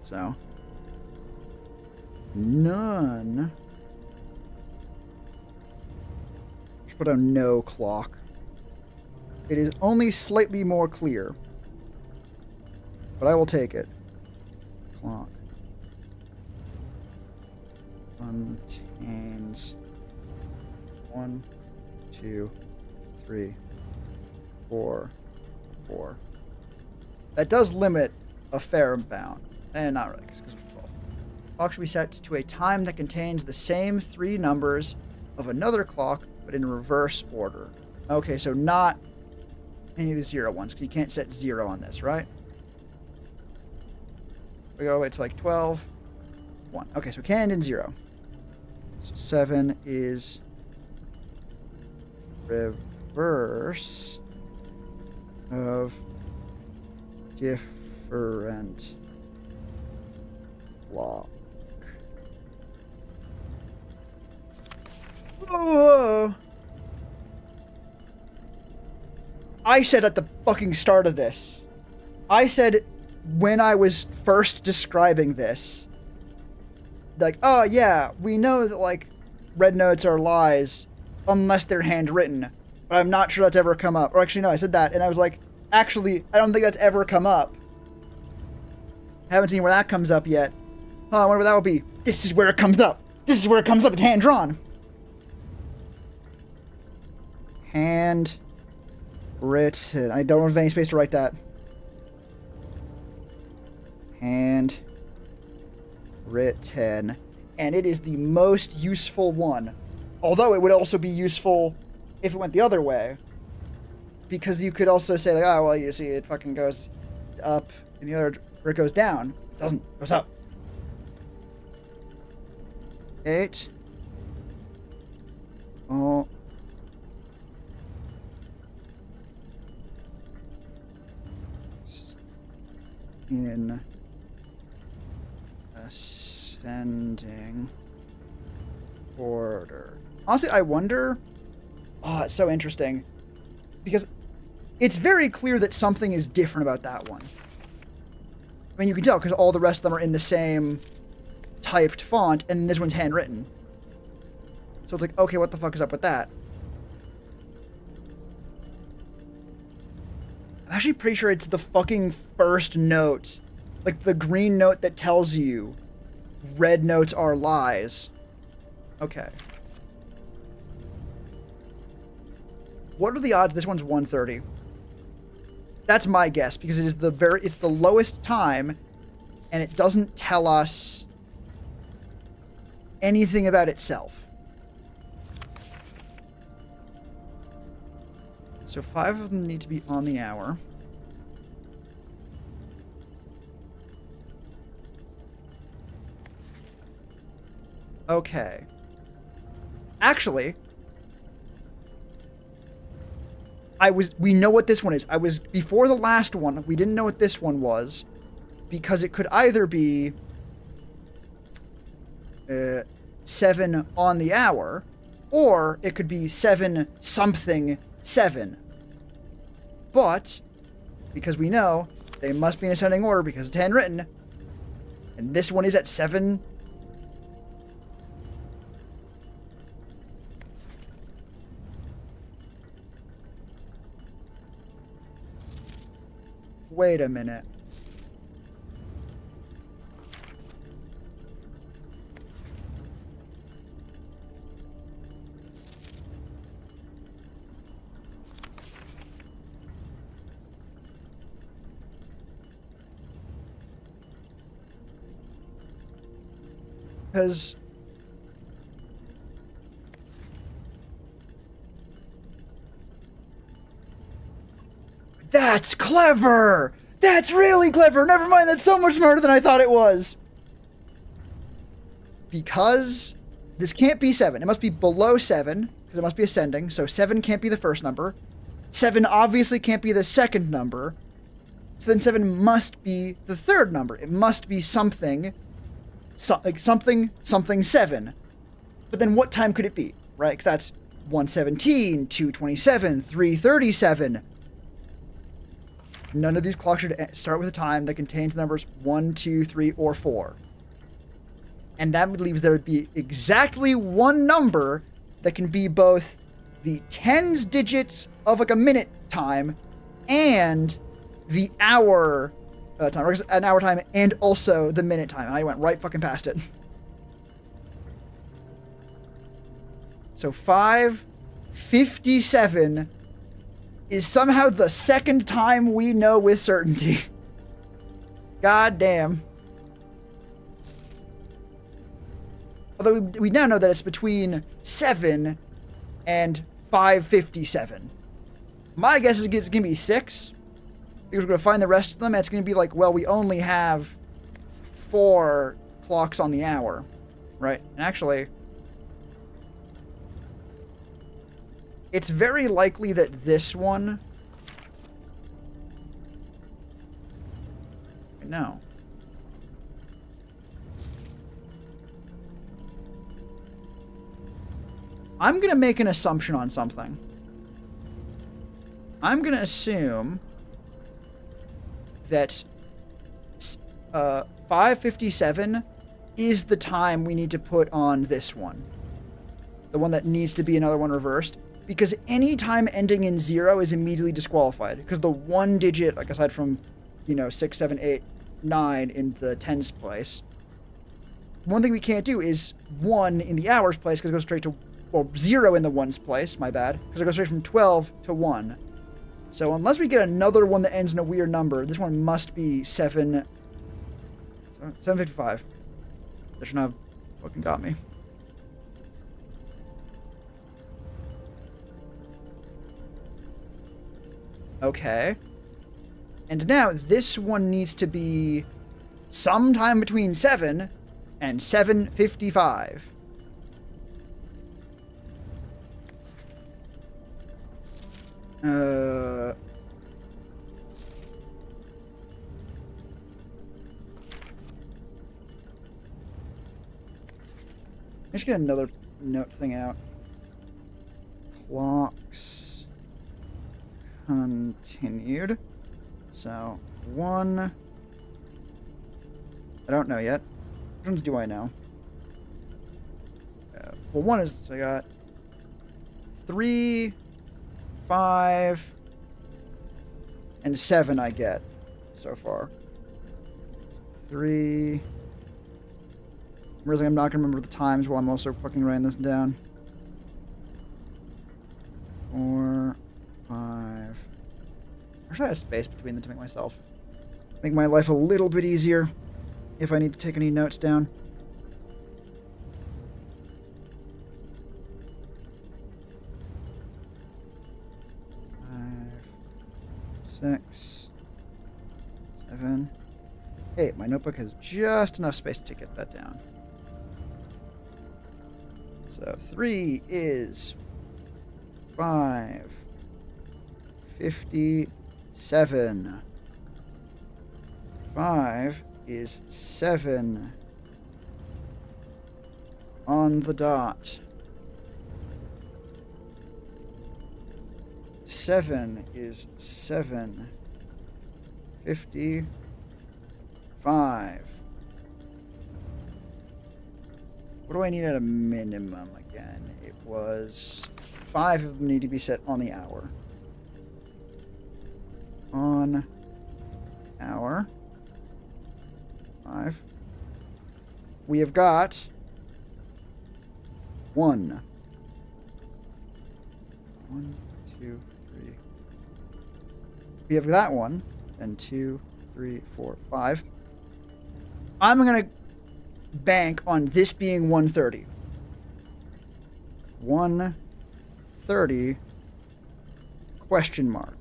So none. Just put down no clock. It is only slightly more clear, but I will take it. Clock contains 1, 2, 3, 4, 4. That does limit a fair amount. And not really, because of 12. Clock should be set to a time that contains the same 3 numbers of another clock, but in reverse order. Okay, so not any of the 0 ones, because you can't set 0 on this, right? We go all the way to like 12. 1. Okay, so can end in 0. So 7 is reverse of different clock. Whoa. I said at the fucking start of this. I said when I was first describing this. Like, oh yeah, we know that like red notes are lies unless they're handwritten. But I'm not sure that's ever come up. Or actually no, I said that and I was like, actually, I don't think that's ever come up. Haven't seen where that comes up yet. Oh, I wonder what that would be. This is where it comes up. This is where it comes up. It's hand drawn. Hand written. I don't have any space to write that. Hand written. And it is the most useful one. Although it would also be useful if it went the other way. Because you could also say, like, oh, well, you see, it fucking goes up in the other, or it goes down. It doesn't. It goes up. 8. Oh. In ascending order. Honestly, I wonder. Oh, it's so interesting. Because it's very clear that something is different about that one. I mean, you can tell because all the rest of them are in the same typed font, and this one's handwritten. So it's like, okay, what the fuck is up with that? I'm actually pretty sure it's the fucking first note Like the green note that tells you red notes are lies. Okay. What are the odds this one's 1:30? That's my guess, because it is it's the lowest time, and it doesn't tell us anything about itself. So 5 of them need to be on the hour. Okay. Actually, we know what this one is. Before the last one, we didn't know what this one was, because it could either be 7 on the hour, or it could be 7 something 7. But, because we know, they must be in ascending order because it's handwritten, and this one is at 7. Wait a minute. Because that's clever! That's really clever! Never mind, that's so much smarter than I thought it was! Because this can't be 7. It must be below 7, because it must be ascending, so 7 can't be the first number. 7 obviously can't be the second number. So then 7 must be the third number. It must be something, something 7. But then what time could it be, right? Because that's 1:17, 2:27, 3:37. None of these clocks should start with a time that contains the numbers 1, 2, 3, or 4. And that leaves there would be exactly one number that can be both the tens digits of like a minute time and the hour time, or an hour time and also the minute time. And I went right fucking past it. So 5:57 is somehow the second time we know with certainty. God damn. Although we now know that it's between 7 and 5:57. My guess is it's going to be 6. Because we're going to find the rest of them, and it's going to be like, well, we only have 4 clocks on the hour. Right? And actually, it's very likely that this one... No. I'm going to make an assumption on something. I'm going to assume that 5:57 is the time we need to put on this one. The one that needs to be another one reversed. Because any time ending in 0 is immediately disqualified. Because the one digit, like aside from, 6, 7, 8, 9 in the tens place. One thing we can't do is 1 in the hours place because it goes straight to... Or 0 in the ones place, my bad. Because it goes straight from 12 to 1. So unless we get another one that ends in a weird number, this one must be 7:55. That should not have fucking got me. Okay. And now this one needs to be sometime between 7 and 7:55. Let's get another note thing out. Clocks continued. So, 1. I don't know yet. Which ones do I know? Well, 1 is, so I got 3, 5, and 7 I get so far. 3. Really, I'm not going to remember the times while I'm also fucking writing this down. 4, 5. I should have space between them to make myself. Make my life a little bit easier if I need to take any notes down. Six, 7, 8. My notebook has just enough space to get that down. So 3 is 5:57. 5 is 7 on the dot. 7 is 7:55. What do I need at a minimum again? It was 5 of them need to be set on the hour. On hour. 5. We have got 1. 1, 2, 3. We have that one. And 2, 3, 4, 5. I'm going to bank on this being 1:30. 1:30 question mark.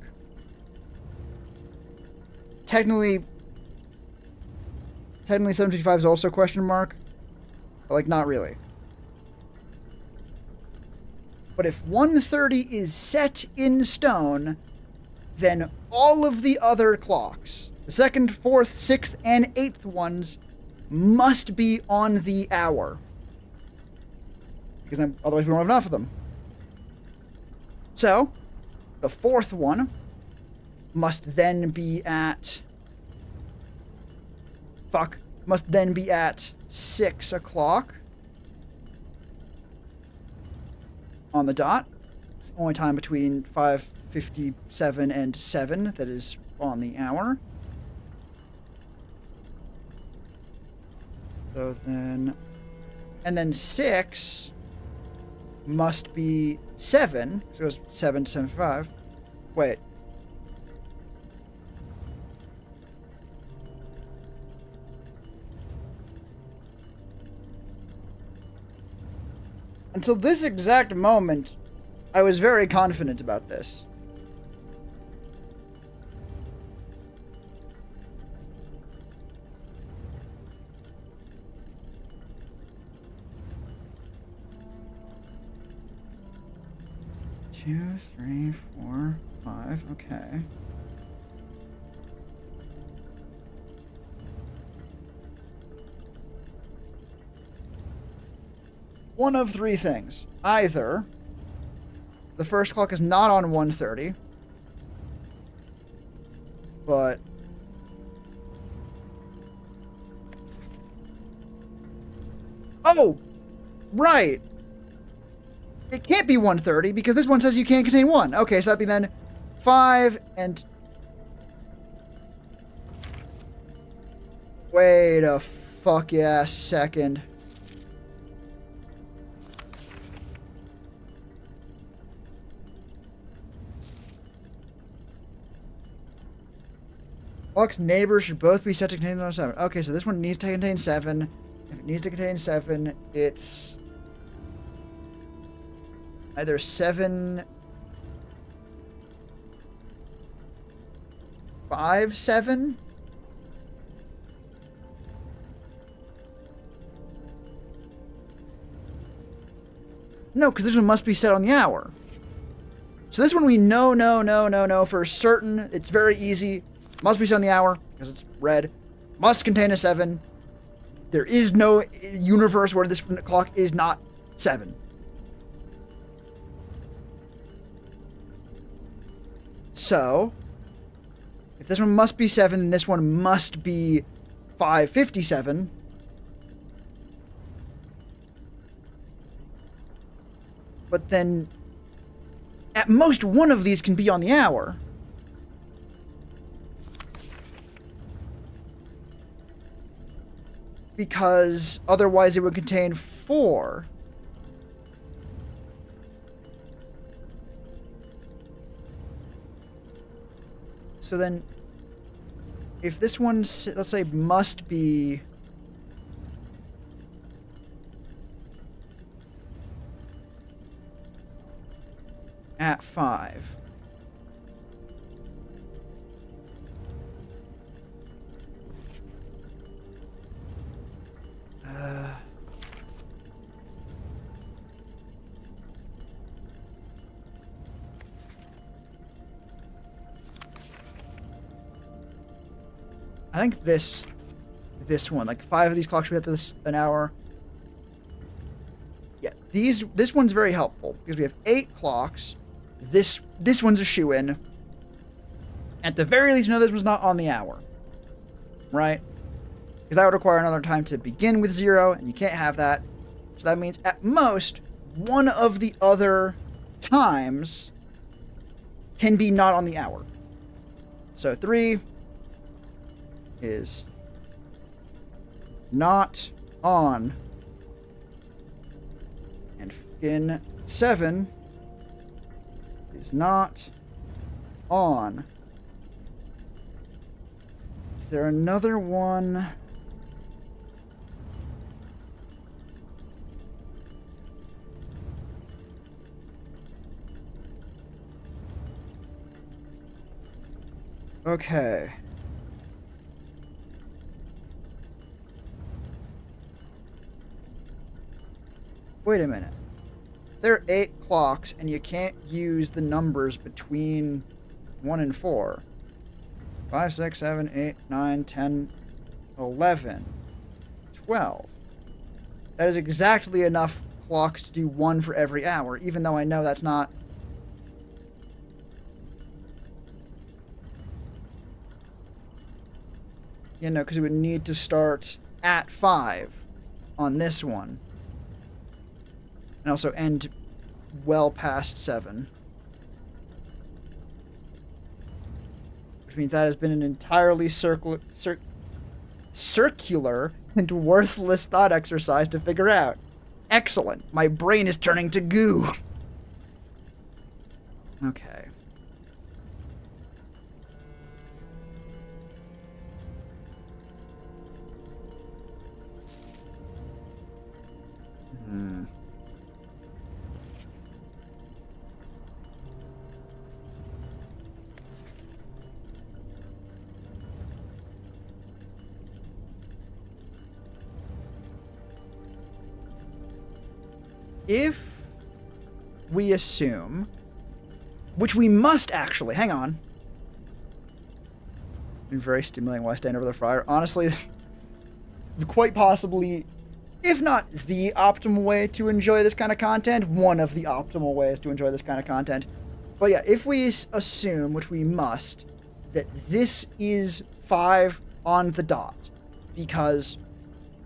Technically 7:55 is also a question mark, but like not really. But if 1:30 is set in stone, then all of the other clocks, the 2nd, 4th, 6th, and 8th ones, must be on the hour. Because then, otherwise we don't have enough of them. So, the 4th one must then be at... Must then be at 6 o'clock. On the dot. It's the only time between 5:57 and 7 that is on the hour. So then... And then 6 must be 7. So it goes 7 to 7:55. Wait. Until this exact moment, I was very confident about this. Two, 3, 4, 5. Okay. One of 3 things. Either the first clock is not on 1:30, but oh, right. It can't be 1:30 because this one says you can't contain 1. Okay, so that'd be then 5 and... Wait a fuck-ass second. Clock's neighbors should both be set to contain 7. Okay, so this one needs to contain 7. If it needs to contain 7, it's... either 7... 5, 7? No, because this one must be set on the hour. So this one we know for certain. It's very easy. Must be set on the hour, because it's red. Must contain a 7. There is no universe where this clock is not 7. So, if this one must be 7, then this one must be 5:57. But then, at most one of these can be on the hour. because otherwise it would contain 4. So then, if this one's, let's say, must be at 5. I think this one, like 5 of these clocks we have to this an hour. Yeah, this one's very helpful because we have 8 clocks. This one's a shoo-in. At the very least, no, this one's not on the hour, right? Because that would require another time to begin with 0, and you can't have that. So that means at most one of the other times can be not on the hour. So 3 is not on, and fucking 7 is not on. Is there another one? Okay. Wait a minute. There are 8 clocks, and you can't use the numbers between 1 and 4. 5, 6, 7, 8, 9, 10, 11, 12. That is exactly enough clocks to do 1 for every hour, even though I know that's not... You know, because we would need to start at 5 on this one. And also end well past 7. Which means that has been an entirely circular and worthless thought exercise to figure out. Excellent. My brain is turning to goo. Okay. If we assume, which we must actually, hang on. Been very stimulating while I stand over the fryer. Honestly, quite possibly, if not the optimal way to enjoy this kind of content, one of the optimal ways to enjoy this kind of content. But yeah, if we assume, which we must, that this is 5 on the dot, because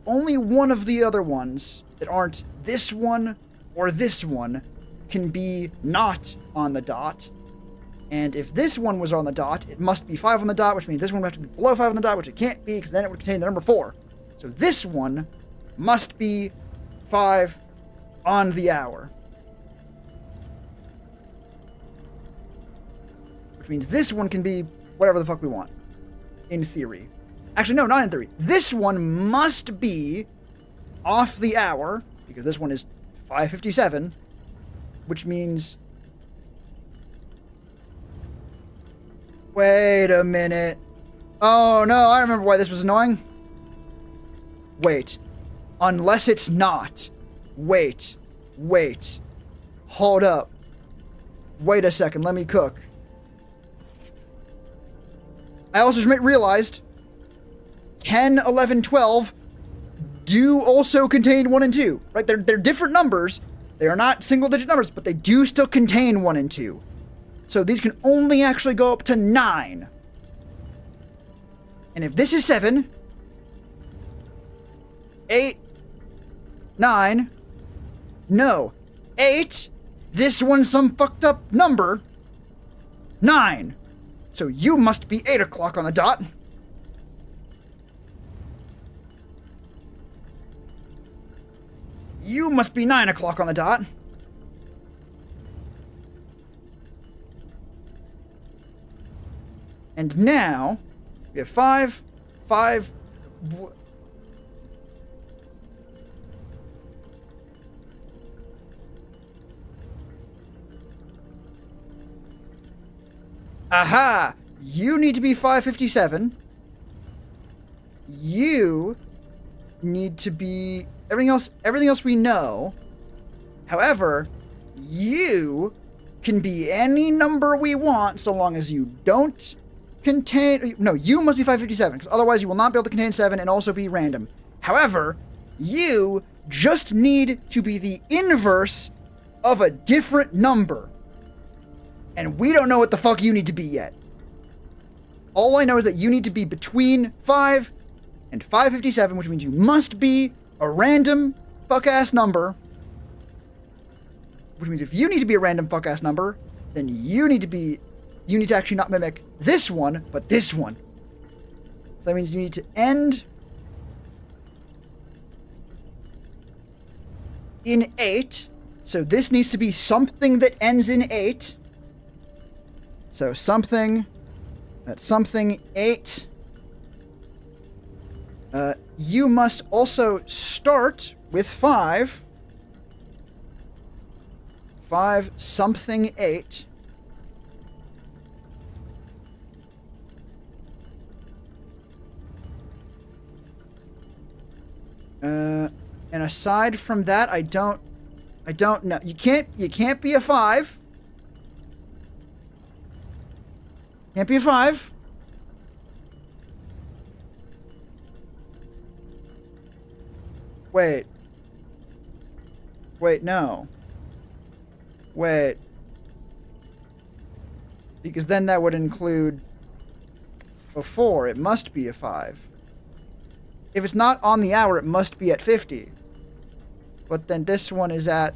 only one of the other ones that aren't this one or this one can be not on the dot. And if this one was on the dot, it must be 5 on the dot, which means this one would have to be below 5 on the dot, which it can't be, because then it would contain the number 4. So this one must be 5 on the hour. Which means this one can be whatever the fuck we want. In theory. Actually, no, not in theory. This one must be off the hour, because this one is 5:57, which means... Wait a minute. Oh no, I remember why this was annoying. Wait. Unless it's not. Wait. Hold up. Wait a second, let me cook. I also just realized 10, 11, 12 do also contain 1 and 2, right? They're different numbers. They are not single-digit numbers, but they do still contain 1 and 2. So these can only actually go up to 9. And if this is 7, 8, 9, no, 8, this one's some fucked up number, 9. So you must be 8 o'clock on the dot. You must be 9 o'clock on the dot. And now, we have 5, 5... Aha! You need to be 557. You need to be... Everything else we know. However, you can be any number we want so long as you don't contain... No, you must be 557, because otherwise you will not be able to contain 7 and also be random. However, you just need to be the inverse of a different number. And we don't know what the fuck you need to be yet. All I know is that you need to be between 5 and 557, which means you must be a random fuck-ass number. Which means if you need to be a random fuck-ass number, then you need to actually not mimic this one, but this one. So that means you need to end in 8. So this needs to be something that ends in 8. So something 8. You must also start with 5. 5 something 8. And aside from that, I don't know. You can't be a 5. Can't be a 5. Wait, no. Wait. Because then that would include a 4. It must be a 5. If it's not on the hour, it must be at 50. But then this one is at...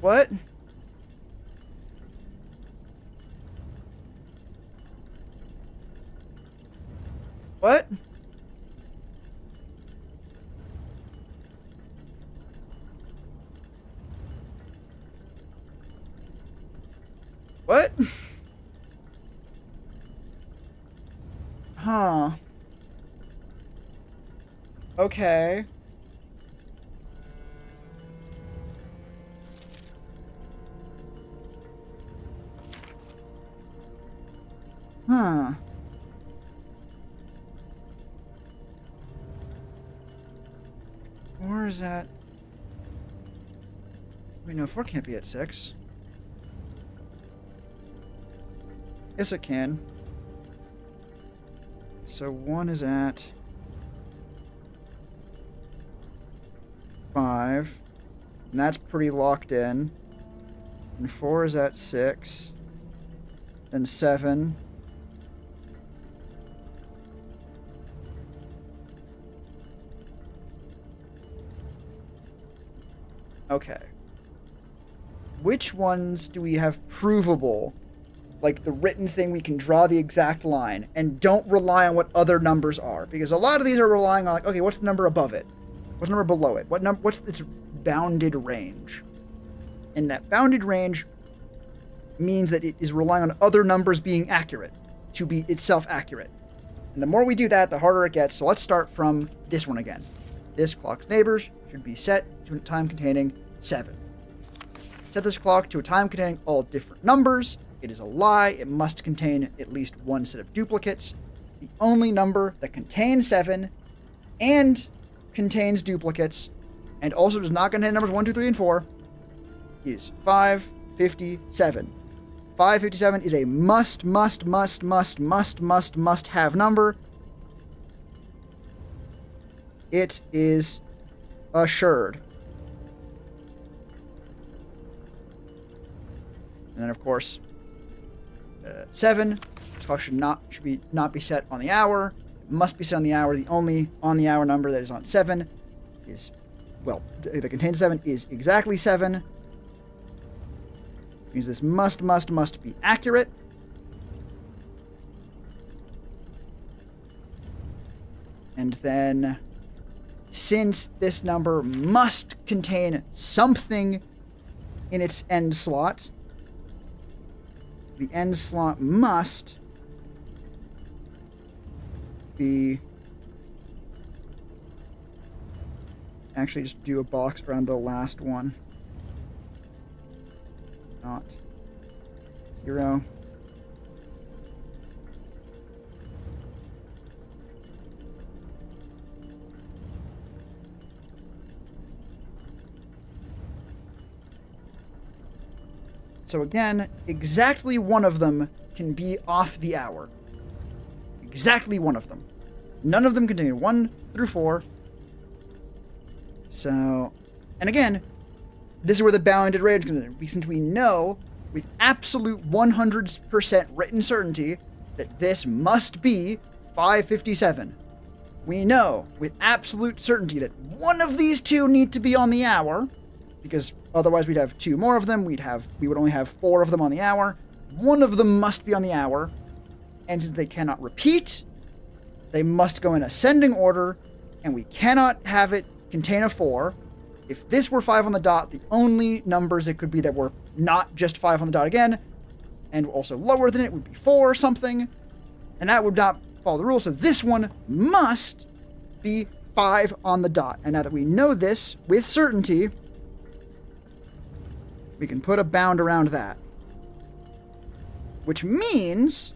What? What? What? Huh. Okay. Huh. Or is that... Wait, no, 4 can't be at 6. Yes, it can. So 1 is at 5. And that's pretty locked in. And 4 is at 6. Then 7. Okay. Which ones do we have provable? Like the written thing, we can draw the exact line and don't rely on what other numbers are. Because a lot of these are relying on, like, okay, what's the number above it? What's the number below it? What's its bounded range? And that bounded range means that it is relying on other numbers being accurate to be itself accurate. And the more we do that, the harder it gets. So let's start from this one again. This clock's neighbors should be set to a time containing 7. Set this clock to a time containing all different numbers. It is a lie. It must contain at least one set of duplicates. The only number that contains 7 and contains duplicates and also does not contain numbers 1, 2, 3, and 4 is 557. 557 is a must have number. It is assured. And then, of course, 7. This clock should not be set on the hour. It must be set on the hour. The only on the hour number that is on 7 is, well, that contains 7 is exactly 7. Means this must be accurate. And then since this number must contain something in its end slot, the end slot must be... Actually, just do a box around the last one. Not 0. So again, exactly one of them can be off the hour. Exactly one of them. None of them contain 1 through 4. So, and again, this is where the bounded range comes in. Since we know with absolute 100% written certainty that this must be 557. We know with absolute certainty that one of these two need to be on the hour, because otherwise we'd have 2 more of them. We would only have 4 of them on the hour. One of them must be on the hour. And since they cannot repeat, they must go in ascending order, and we cannot have it contain a 4. If this were 5 on the dot, the only numbers it could be that were not just 5 on the dot again, and also lower than it, would be 4 or something, and that would not follow the rule. So this one must be 5 on the dot. And now that we know this with certainty, we can put a bound around that. Which means,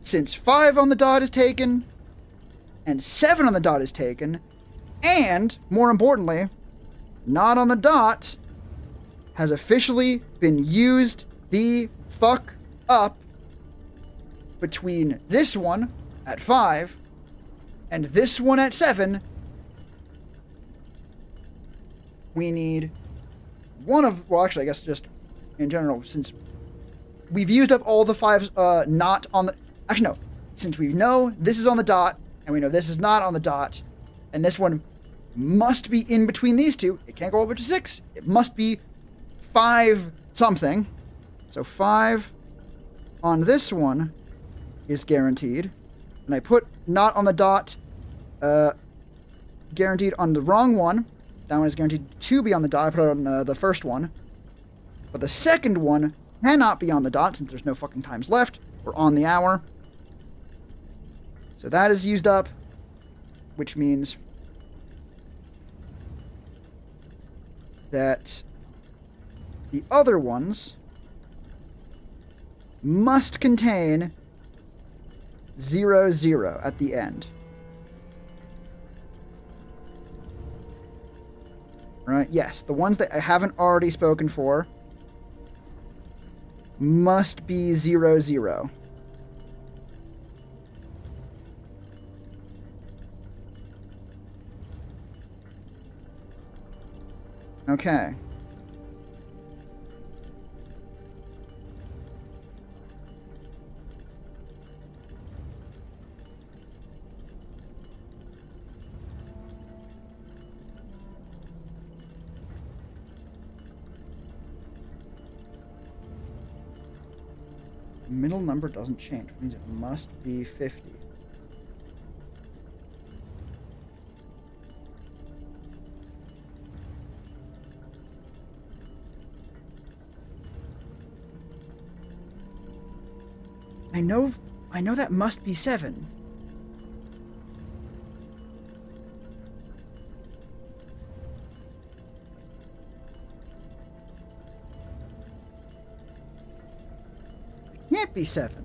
since 5 on the dot is taken, and 7 on the dot is taken, and, more importantly, not on the dot has officially been used the fuck up between this one at 5 and this one at 7. We need one of, well, actually, I guess just in general, since we've used up all the 5s not on the, actually, no. Since we know this is on the dot, and we know this is not on the dot, and this one must be in between these two. It can't go over to 6. It must be 5 something. So 5 on this one is guaranteed. And I put not on the dot guaranteed on the wrong one. That one is guaranteed to be on the dot. I put it on the first one. But the second one cannot be on the dot since there's no fucking times left. We're on the hour. So that is used up, which means that the other ones must contain 0, 0 at the end. Right? Yes, the ones that I haven't already spoken for must be 0, 0. Okay. Middle number doesn't change, which means it must be 50. I know that must be 7. It can't be 7.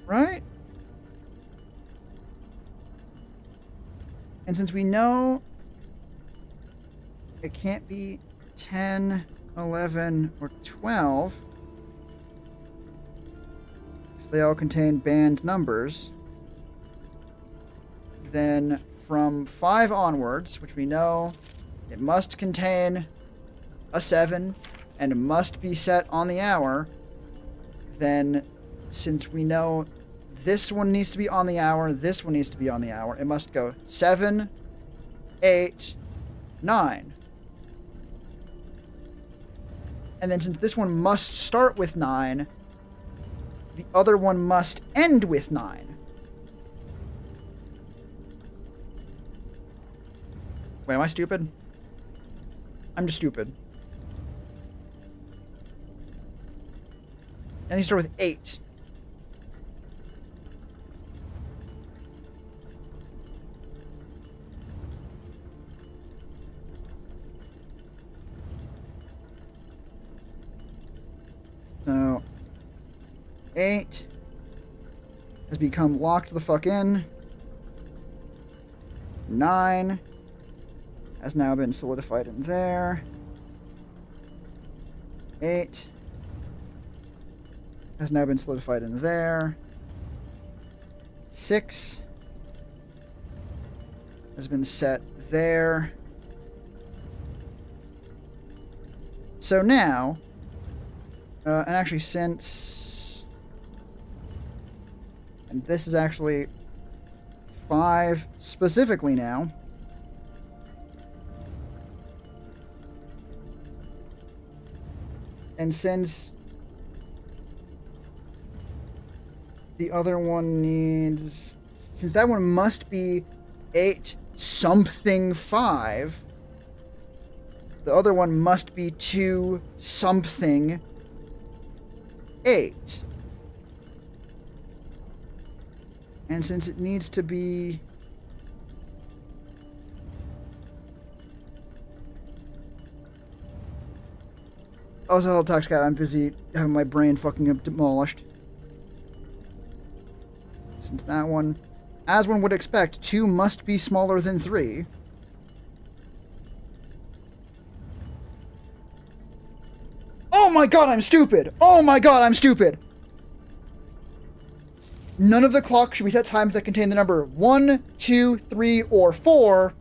Right? And since we know it can't be 10, 11, or 12, because they all contain banned numbers, then from 5 onwards, which we know it must contain a 7 and must be set on the hour, then since we know this one needs to be on the hour, this one needs to be on the hour, it must go 7, 8, 9. And then since this one must start with 9, the other one must end with 9. Wait, am I stupid? I'm just stupid. And you start with 8. So, 8 has become locked the fuck in. 9 has now been solidified in there. 8 has now been solidified in there. 6 has been set there. So now, and actually since, and this is actually 5 specifically now. And since the other one needs, since that one must be 8 something 5, the other one must be 2 something 8. And since it needs to be also, hello, Tox Cat, I'm busy having my brain fucking demolished. Since that one, as one would expect, 2 must be smaller than 3. Oh my god, I'm stupid! Oh my god, I'm stupid! None of the clocks should be set times that contain the number 1, 2, 3, or 4.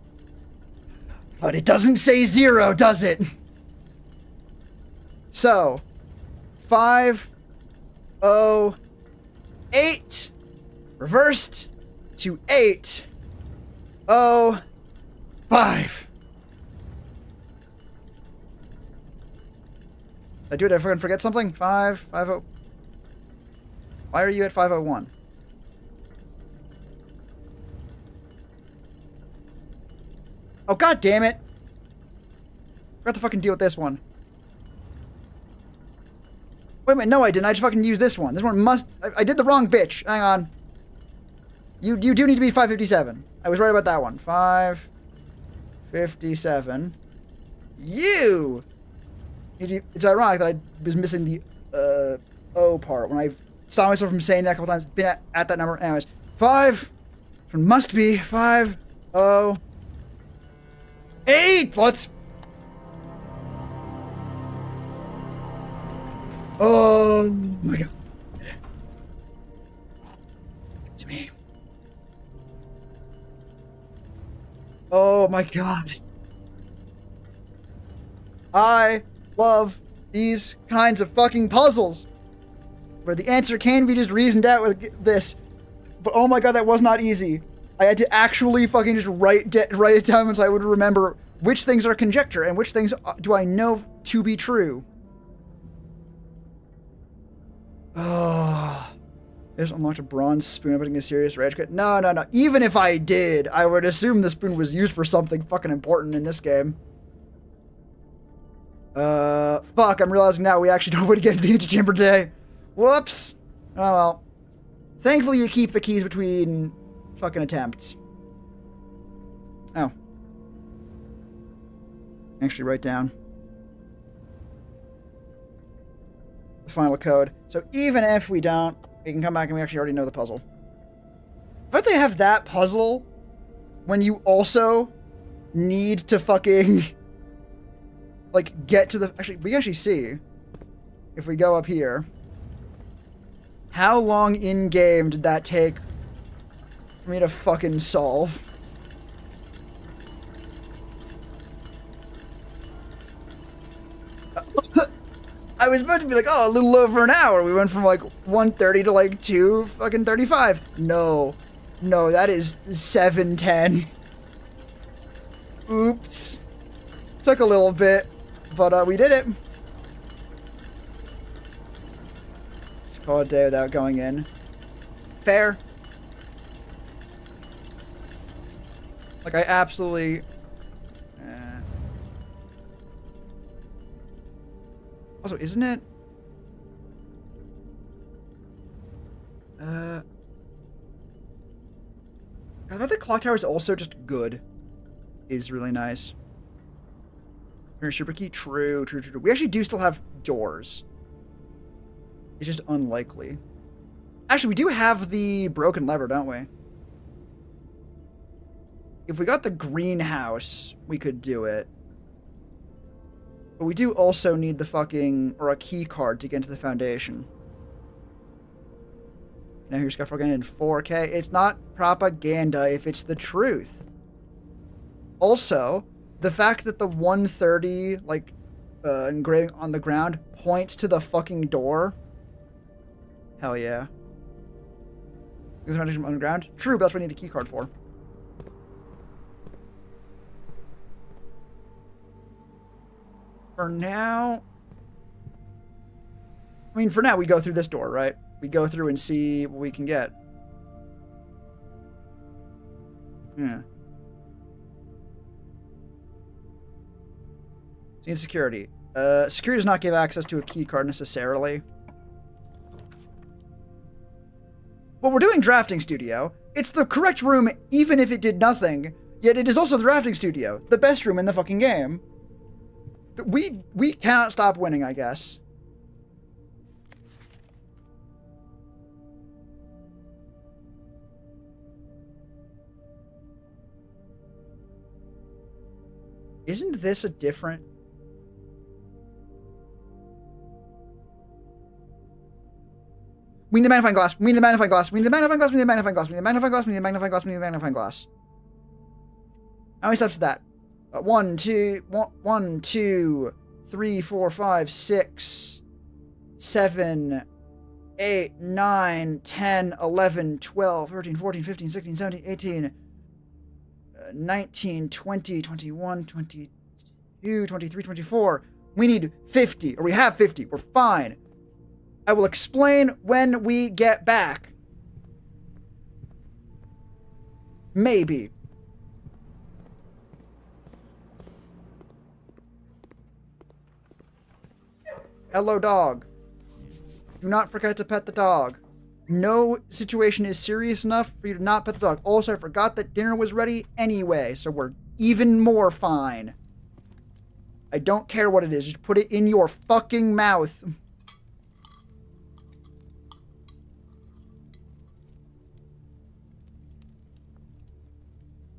But it doesn't say 0, does it? So, 5, 0, 8, reversed to 8, 0, 5. Did I do it? Did I fucking forget something? 5, 5, 0. Why are you at 501? Oh, god damn it! Forgot to fucking deal with this one. Wait a minute, no I didn't. I just fucking used this one. This one must... I did the wrong bitch. Hang on. You do need to be 557. I was right about that one. 557. You! It's ironic that I was missing the O part when I've stopped myself from saying that a couple times. Been at that number. Anyways. 5. Must be 5, 0, 8! Let's... Oh my god. It's me. Oh my god. I love these kinds of fucking puzzles where the answer can be just reasoned out with this. But oh my god, that was not easy. I had to actually fucking just write it down so I would remember which things are conjecture and which things do I know to be true. Oh, I just unlocked a bronze spoon. I'm putting a serious rage quit. No. Even if I did, I would assume the spoon was used for something fucking important in this game. Fuck, I'm realizing now we actually don't want to get into the antechamber today. Whoops. Oh well. Thankfully you keep the keys between fucking attempts. Oh. Actually write down the final code. So even if we don't, we can come back and we actually already know the puzzle. But they have that puzzle when you also need to fucking like get to the... Actually, we can actually see if we go up here. How long in game did that take for me to fucking solve? I was about to be like, oh, a little over an hour. We went from like 1:30 to like 2:35. No, that is 7:10. Oops. Took a little bit, but we did it. call it a day without going in. Fair. Like, I absolutely... Also, isn't it... I thought the clock tower is also just good. Is really nice. Super key? True. We actually do still have doors. It's just unlikely. Actually, we do have the broken lever, don't we? If we got the greenhouse, we could do it. But we do also need the fucking... or a key card to get into the foundation. Now here's Scaffolding in 4K. It's not propaganda if it's the truth. Also, the fact that the 130, like, engraving on the ground points to the fucking door. Hell yeah. Is there anything underground? True, but that's what I need the key card for. For now... I mean, for now, we go through this door, right? We go through and see what we can get. Yeah. Need security. Security does not give access to a key card necessarily. Well, we're doing drafting studio. It's the correct room even if it did nothing. Yet it is also the drafting studio. The best room in the fucking game. We cannot stop winning, I guess. Isn't this a different... We need the magnifying glass. We need the magnifying glass. We need the magnifying glass. We need the magnifying glass. We need the magnifying glass. We need the magnifying glass. We need the magnifying glass. How many steps is that? 1, 2, 3, 4, 5, 6, 7, 8, 9, 10, 11, 12, 13, 14, 15, 16, 17, 18, 19, 20, 21, 22, 23, 24. We need 50, or we have 50. We're fine. I will explain when we get back. Maybe. Hello, dog. Do not forget to pet the dog. No situation is serious enough for you to not pet the dog. Also, I forgot that dinner was ready anyway, so we're even more fine. I don't care what it is. Just put it in your fucking mouth.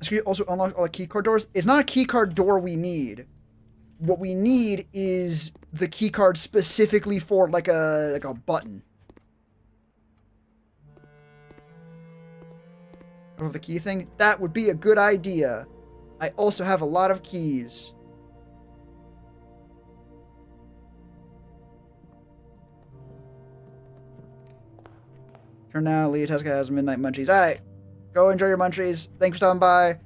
Let's also unlock all the keycard doors. It's not a keycard door we need. What we need is the keycard specifically for like a button. Of the key thing? That would be a good idea. I also have a lot of keys. For now, Leah Tesca has midnight munchies. Alright. Go enjoy your munchies. Thanks for stopping by.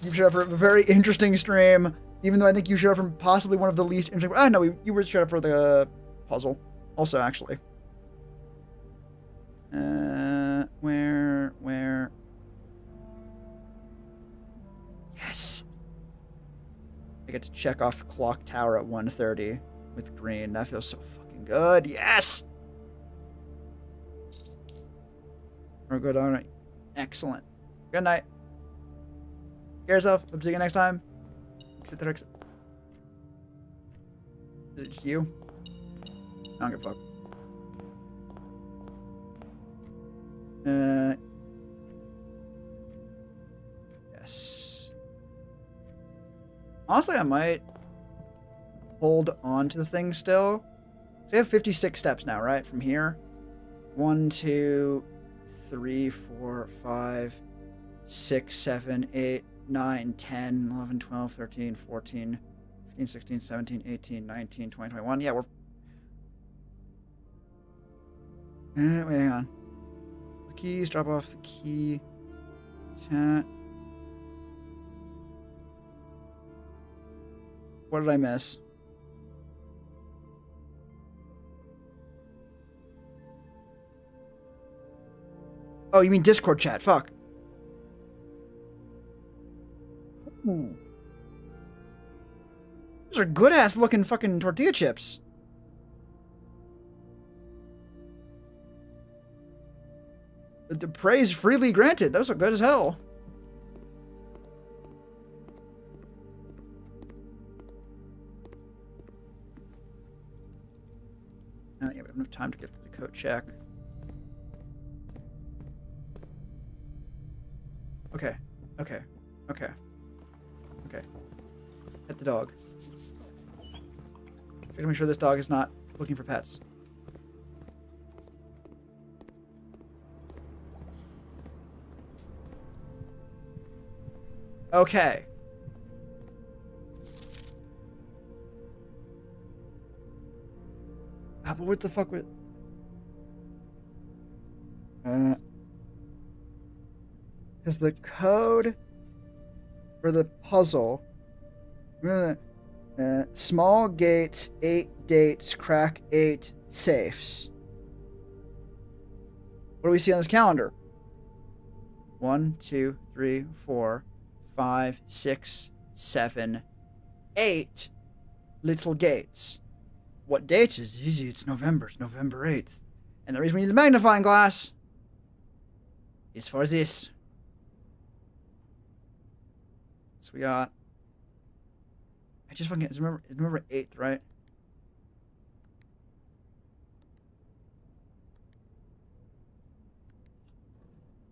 You showed up for a very interesting stream. Even though I think you showed up from possibly one of the least interesting... Oh, no, you were showed up for the puzzle. Also, actually. Where... Yes! I get to check off Clock Tower at 1:30 with green. That feels so fucking good. Yes! We're good on it. Excellent. Good night. Care yourself. Hope to see you next time. Exit the exit. Is it just you? I don't give a fuck. Yes. Honestly, I might hold on to the thing still. So we have 56 steps now, right? From here. 1, 2, 3, 4, 5, 6, 7, 8, 9, 10, 11, 12, 13, 14, 15, 16, 17, 18, 19, 20, 21. Yeah, we're... wait, hang on. The keys, drop off the key. Chat. What did I miss? Oh, you mean Discord chat? Fuck. Ooh. Those are good ass looking fucking tortilla chips. The praise freely granted. Those are good as hell. Oh, yeah, we have enough time to get to the code check. Okay. Okay. Okay. Okay. Pet the dog. Gotta make sure this dog is not looking for pets. Okay. But what the fuck was... Because the code for the puzzle... small gates, 8 dates, crack 8 safes. What do we see on this calendar? 1, 2, 3, 4, 5, 6, 7, 8 little gates. What date is easy? It's November. It's November 8th. And the reason we need the magnifying glass is for this. So we got... I just fucking... It's November 8th, right?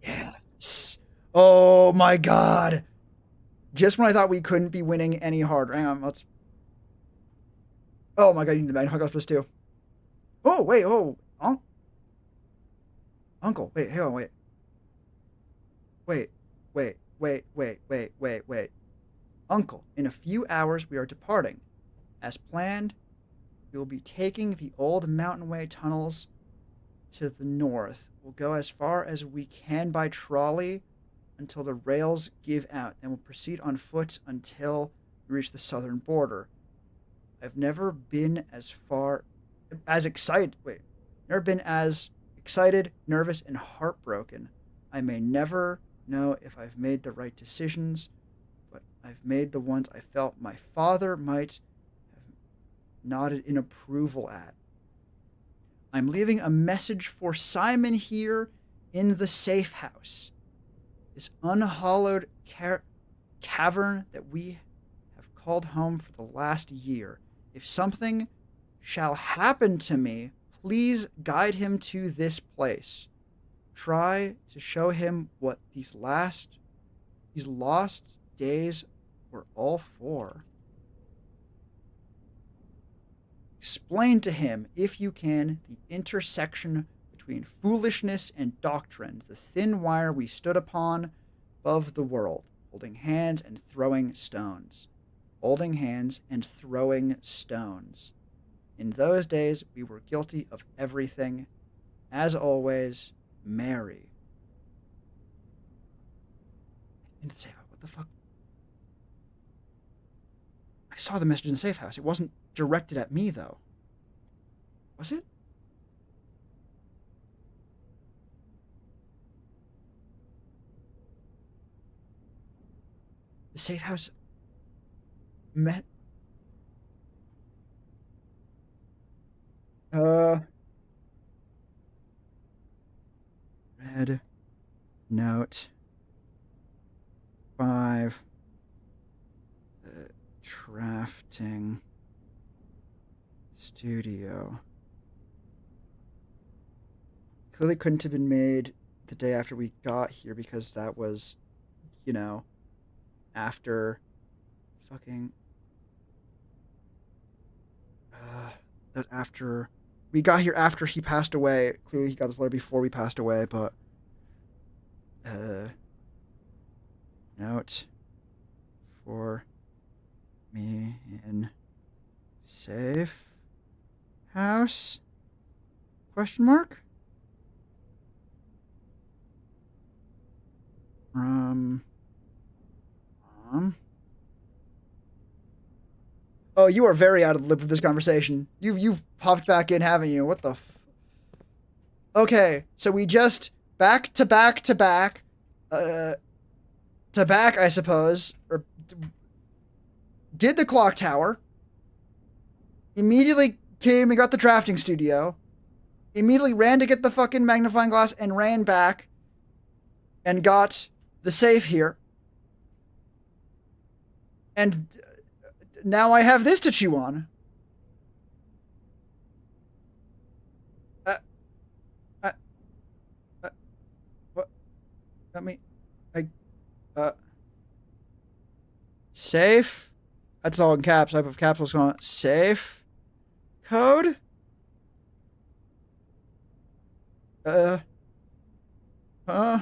Yes. Oh my god. Just when I thought we couldn't be winning any harder. Hang on, let's... Oh my god, you need the magnifying glass for this too. Oh, wait, oh. Uncle, wait, hang on, wait. Wait. Uncle, in a few hours we are departing. As planned, we will be taking the old Mountain Way tunnels to the north. We'll go as far as we can by trolley until the rails give out. Then we'll proceed on foot until we reach the southern border. I've never been never been as excited, nervous, and heartbroken. I may never know if I've made the right decisions, but I've made the ones I felt my father might have nodded in approval at. I'm leaving a message for Simon here in the safe house. This unhallowed cavern that we have called home for the last year. If something shall happen to me, please guide him to this place. Try to show him what these lost days were all for. Explain to him, if you can, the intersection between foolishness and doctrine, the thin wire we stood upon above the world, holding hands and throwing stones. Holding hands and throwing stones. In those days, we were guilty of everything. As always, Mary. In the safe house. What the fuck? I saw the message in the safe house. It wasn't directed at me, though. Was it? The safe house met... Red note 5. The drafting studio. Clearly couldn't have been made the day after we got here because that was, after fucking... that after... We got here after he passed away. Clearly he got this letter before we passed away, but... Note for me in safe house? Question mark? Mom. Oh, you are very out of the loop of this conversation. You've popped back in, haven't you? What the Okay, so we just back to back to back, to back, I suppose, or did the clock tower, immediately came and got the drafting studio, immediately ran to get the fucking magnifying glass and ran back and got the safe here. And now I have this to chew on. What? Safe? That's all in caps. I have capitals going on. Safe? Code? Uh. Uh.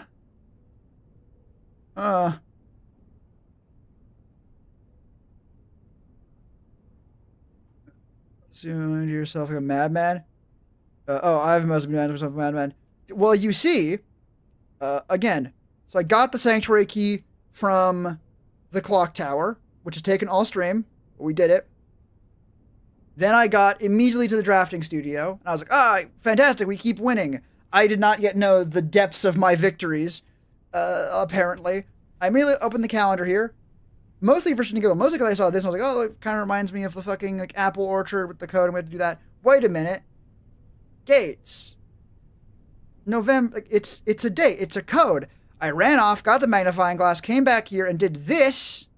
Soon to yourself like a madman. I must be myself a madman. Well, you see, again, so I got the sanctuary key from the clock tower, which is taken all stream. We did it. Then I got immediately to the drafting studio, and I was like, fantastic, we keep winning. I did not yet know the depths of my victories, apparently. I immediately opened the calendar here, mostly for Shinigami, mostly because I saw this, and I was like, it kind of reminds me of the fucking like apple orchard with the code, and we had to do that. Wait a minute. Gates. November, it's a date, it's a code. I ran off, got the magnifying glass, came back here, and did this,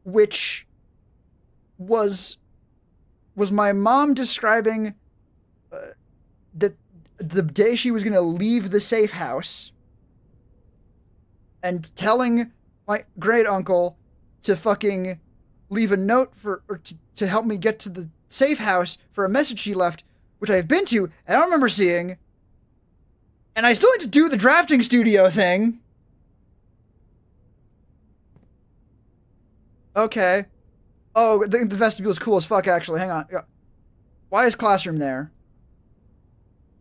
which was my mom describing that the day she was going to leave the safe house and telling my great uncle to fucking leave a note to help me get to the safe house for a message she left, which I have been to, and I don't remember seeing. And I still need to do the drafting studio thing. Okay. Oh, the vestibule is cool as fuck, actually. Hang on. Why is classroom there?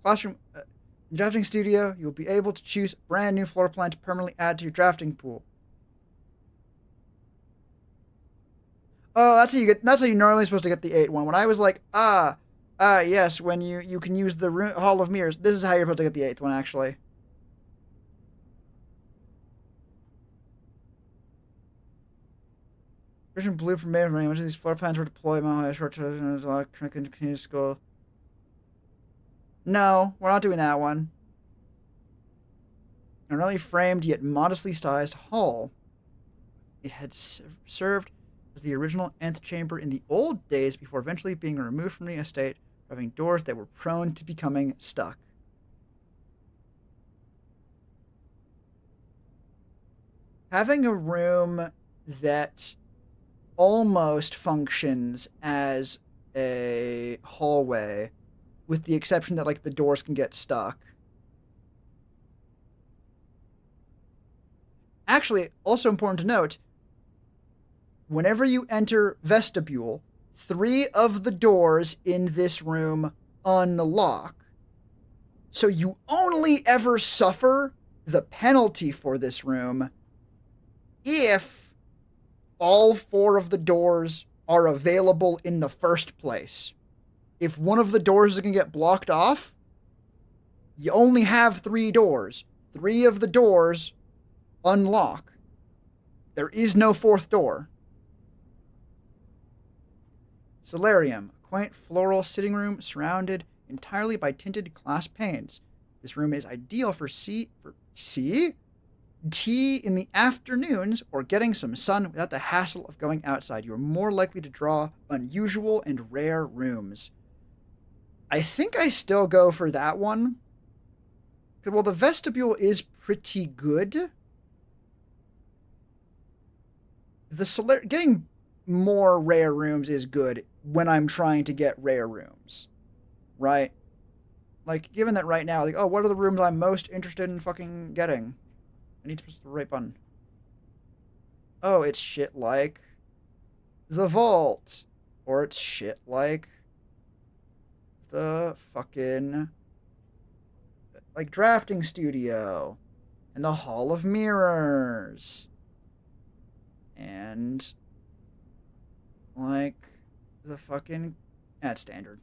Classroom. In the drafting studio, you'll be able to choose a brand new floor plan to permanently add to your drafting pool. Oh, that's how you normally supposed to get the 8 one. When I was like, yes, when you can use the Hall of Mirrors. This is how you're supposed to get the 8th one, actually. Version blueprint made from much of these floor plans were deployed on short term continue school. No, we're not doing that one. An early framed yet modestly sized hall. It had served as the original nth chamber in the old days before eventually being removed from the estate, having doors that were prone to becoming stuck. Having a room that almost functions as a hallway, with the exception that like the doors can get stuck. Actually, also important to note, whenever you enter vestibule, 3 of the doors in this room unlock. So you only ever suffer the penalty for this room if all 4 of the doors are available in the first place. If one of the doors is going to get blocked off, you only have 3 doors. 3 of the doors unlock. There is no 4th door. Solarium, a quaint floral sitting room surrounded entirely by tinted glass panes. This room is ideal for tea in the afternoons or getting some sun without the hassle of going outside. You are more likely to draw unusual and rare rooms. I think I still go for that one. Well, the vestibule is pretty good. Getting more rare rooms is good when I'm trying to get rare rooms, right? Like, given that right now, like, oh, what are the rooms I'm most interested in fucking getting? I need to press the right button. Oh, it's shit like the vault. Or it's shit like the fucking, like, drafting studio. And the Hall of Mirrors. And, like, the fucking, that's standard.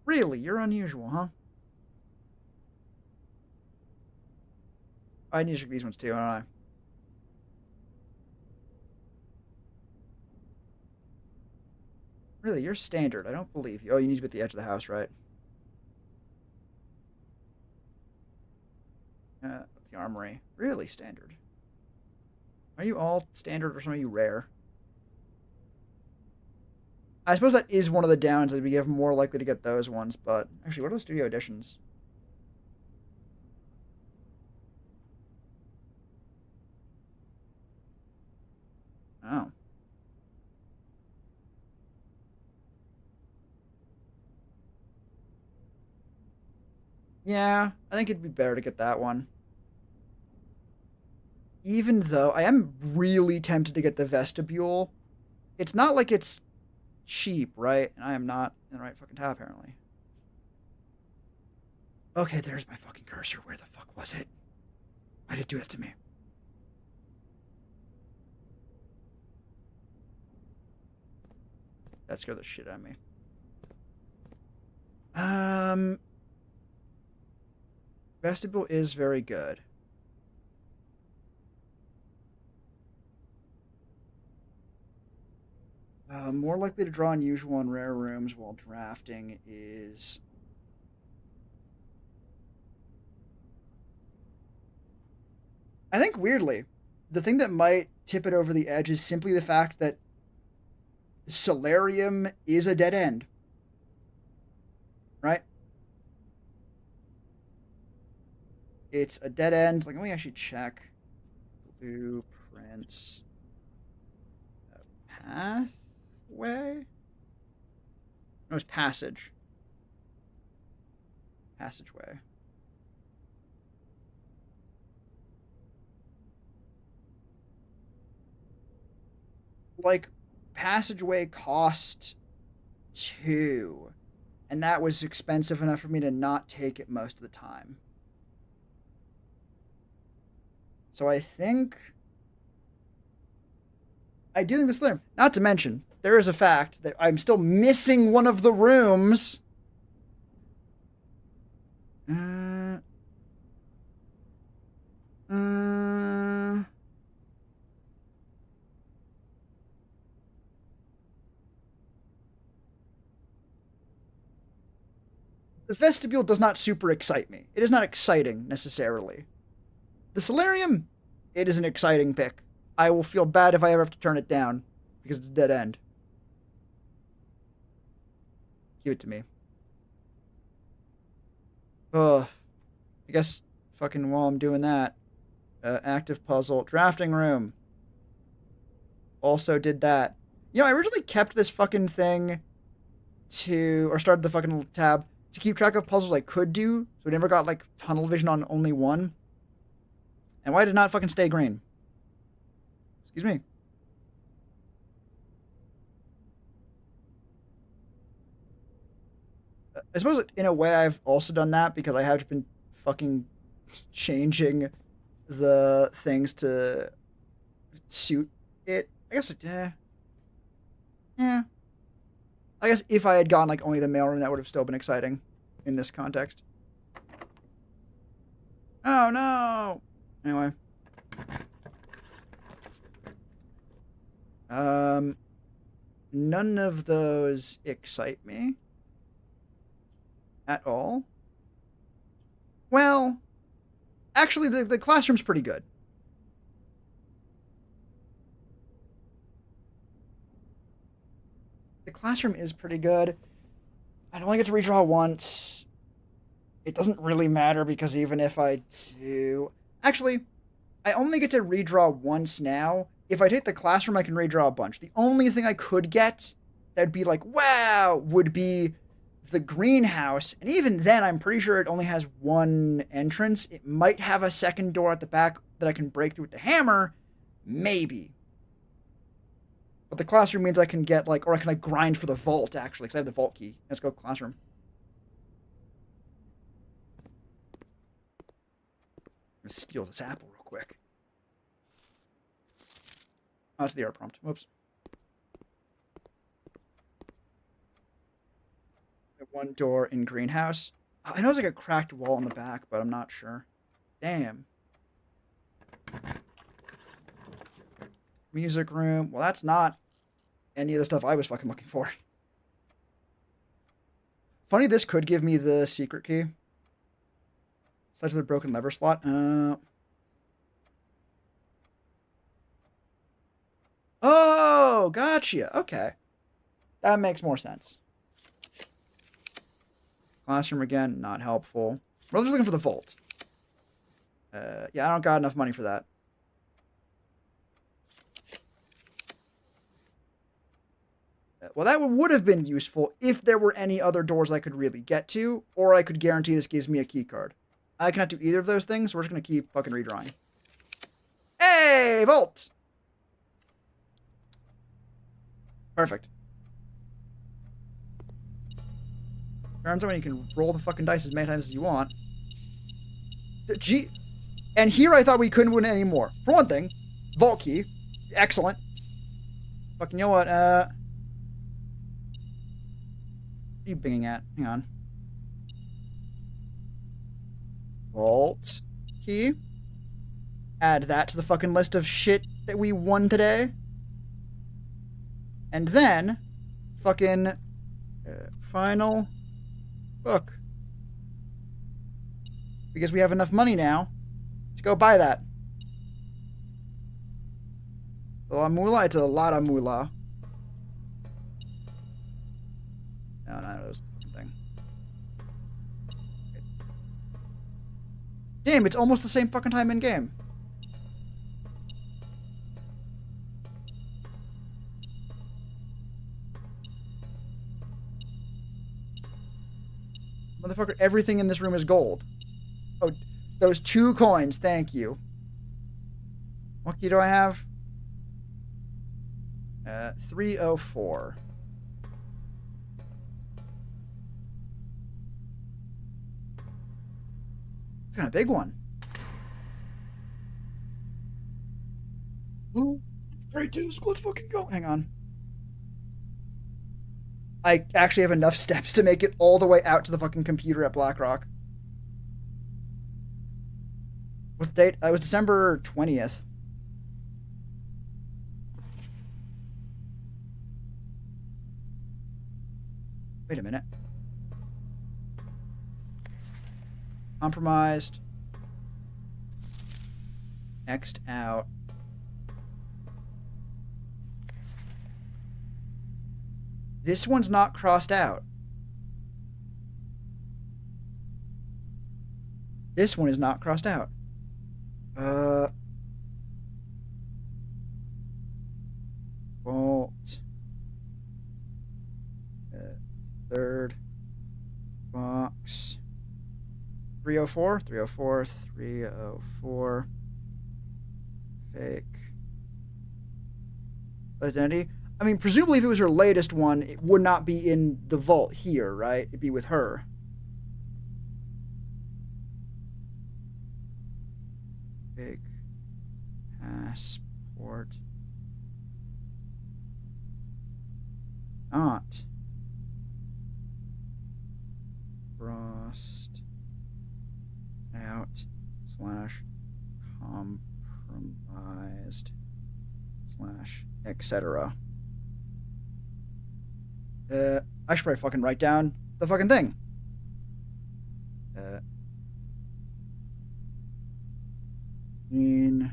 Really, you're unusual, huh? I need to check these ones too, don't I? Really, you're standard. I don't believe you. Oh, you need to be at the edge of the house, right? The armory. Really standard. Are you all standard or some of you rare? I suppose that is one of the downs that we have more likely to get those ones, but actually, what are the studio editions? Oh. Yeah, I think it'd be better to get that one. Even though I am really tempted to get the vestibule. It's not like it's cheap, right? And I am not in the right fucking tab, apparently. Okay, there's my fucking cursor. Where the fuck was it? Why did it do that to me? That scared the shit out of me. Vestibule is very good. More likely to draw unusual and rare rooms while drafting is... I think, weirdly, the thing that might tip it over the edge is simply the fact that Solarium is a dead end. Right? It's a dead end. Like, let me actually check. Blueprints. Pathway? No, it's passage. Passageway. Like, passageway cost 2. And that was expensive enough for me to not take it most of the time. So I think I do think this there. Not to mention, there is a fact that I'm still missing one of the rooms. Uh, uh, the vestibule does not super excite me. It is not exciting necessarily. The solarium, it is an exciting pick. I will feel bad if I ever have to turn it down because it's a dead end. Give it to me. Oh, I guess fucking while I'm doing that, active puzzle, drafting room. Also did that. You know, I originally kept this fucking thing or started the fucking tab to keep track of puzzles I could do, so we never got like tunnel vision on only one. And why did it not fucking stay green? Excuse me. I suppose in a way I've also done that because I have been fucking changing the things to suit it. I guess, yeah. I guess if I had gotten like only the mailroom, that would have still been exciting in this context. Oh no. Anyway. None of those excite me at all. Well, actually, the classroom's pretty good. The classroom is pretty good. I only get to redraw once. It doesn't really matter because even if I do... Actually, I only get to redraw once now. If I take the classroom, I can redraw a bunch. The only thing I could get that'd be like, wow, would be the greenhouse. And even then, I'm pretty sure it only has one entrance. It might have a second door at the back that I can break through with the hammer. Maybe. But the classroom means I can get like, or I can like grind for the vault actually, because I have the vault key. Let's go classroom. I'm gonna steal this apple real quick. Oh, it's the error prompt. Whoops. One door in greenhouse. I know it's like a cracked wall in the back, but I'm not sure. Damn. Music room. Well, that's not any of the stuff I was fucking looking for. Funny, this could give me the secret key. Such the broken lever slot. Oh, gotcha. Okay. That makes more sense. Classroom again, not helpful. We're just looking for the vault. Yeah, I don't got enough money for that. Well, that would have been useful if there were any other doors I could really get to, or I could guarantee this gives me a key card. I cannot do either of those things, so we're just going to keep fucking redrawing. Hey, vault! Perfect. Turns out when you can roll the fucking dice as many times as you want. Gee, and here I thought we couldn't win anymore. For one thing, vault key, excellent. Fucking, you know what? What are you binging at? Hang on. Vault key. Add that to the fucking list of shit that we won today. And then, fucking final book. Because we have enough money now to go buy that. A lot of moolah? It's a lot of moolah. No, that was the fucking thing. Damn, it's almost the same fucking time in game. Motherfucker, everything in this room is gold. Oh, those 2 coins, thank you. What key do I have? 304. It's kind of a big one. Ooh, 32, so let's fucking go. Hang on. I actually have enough steps to make it all the way out to the fucking computer at Blackrock. What's the date? It was December 20th. Wait a minute. Compromised. Next out. This one's not crossed out. This one is not crossed out. Vault. Third box. 304, 304, 304. Fake. Identity. I mean, presumably if it was her latest one, it would not be in the vault here, right? It'd be with her. Big passport. Not crossed out / compromised / etc. I should probably fucking write down the fucking thing. In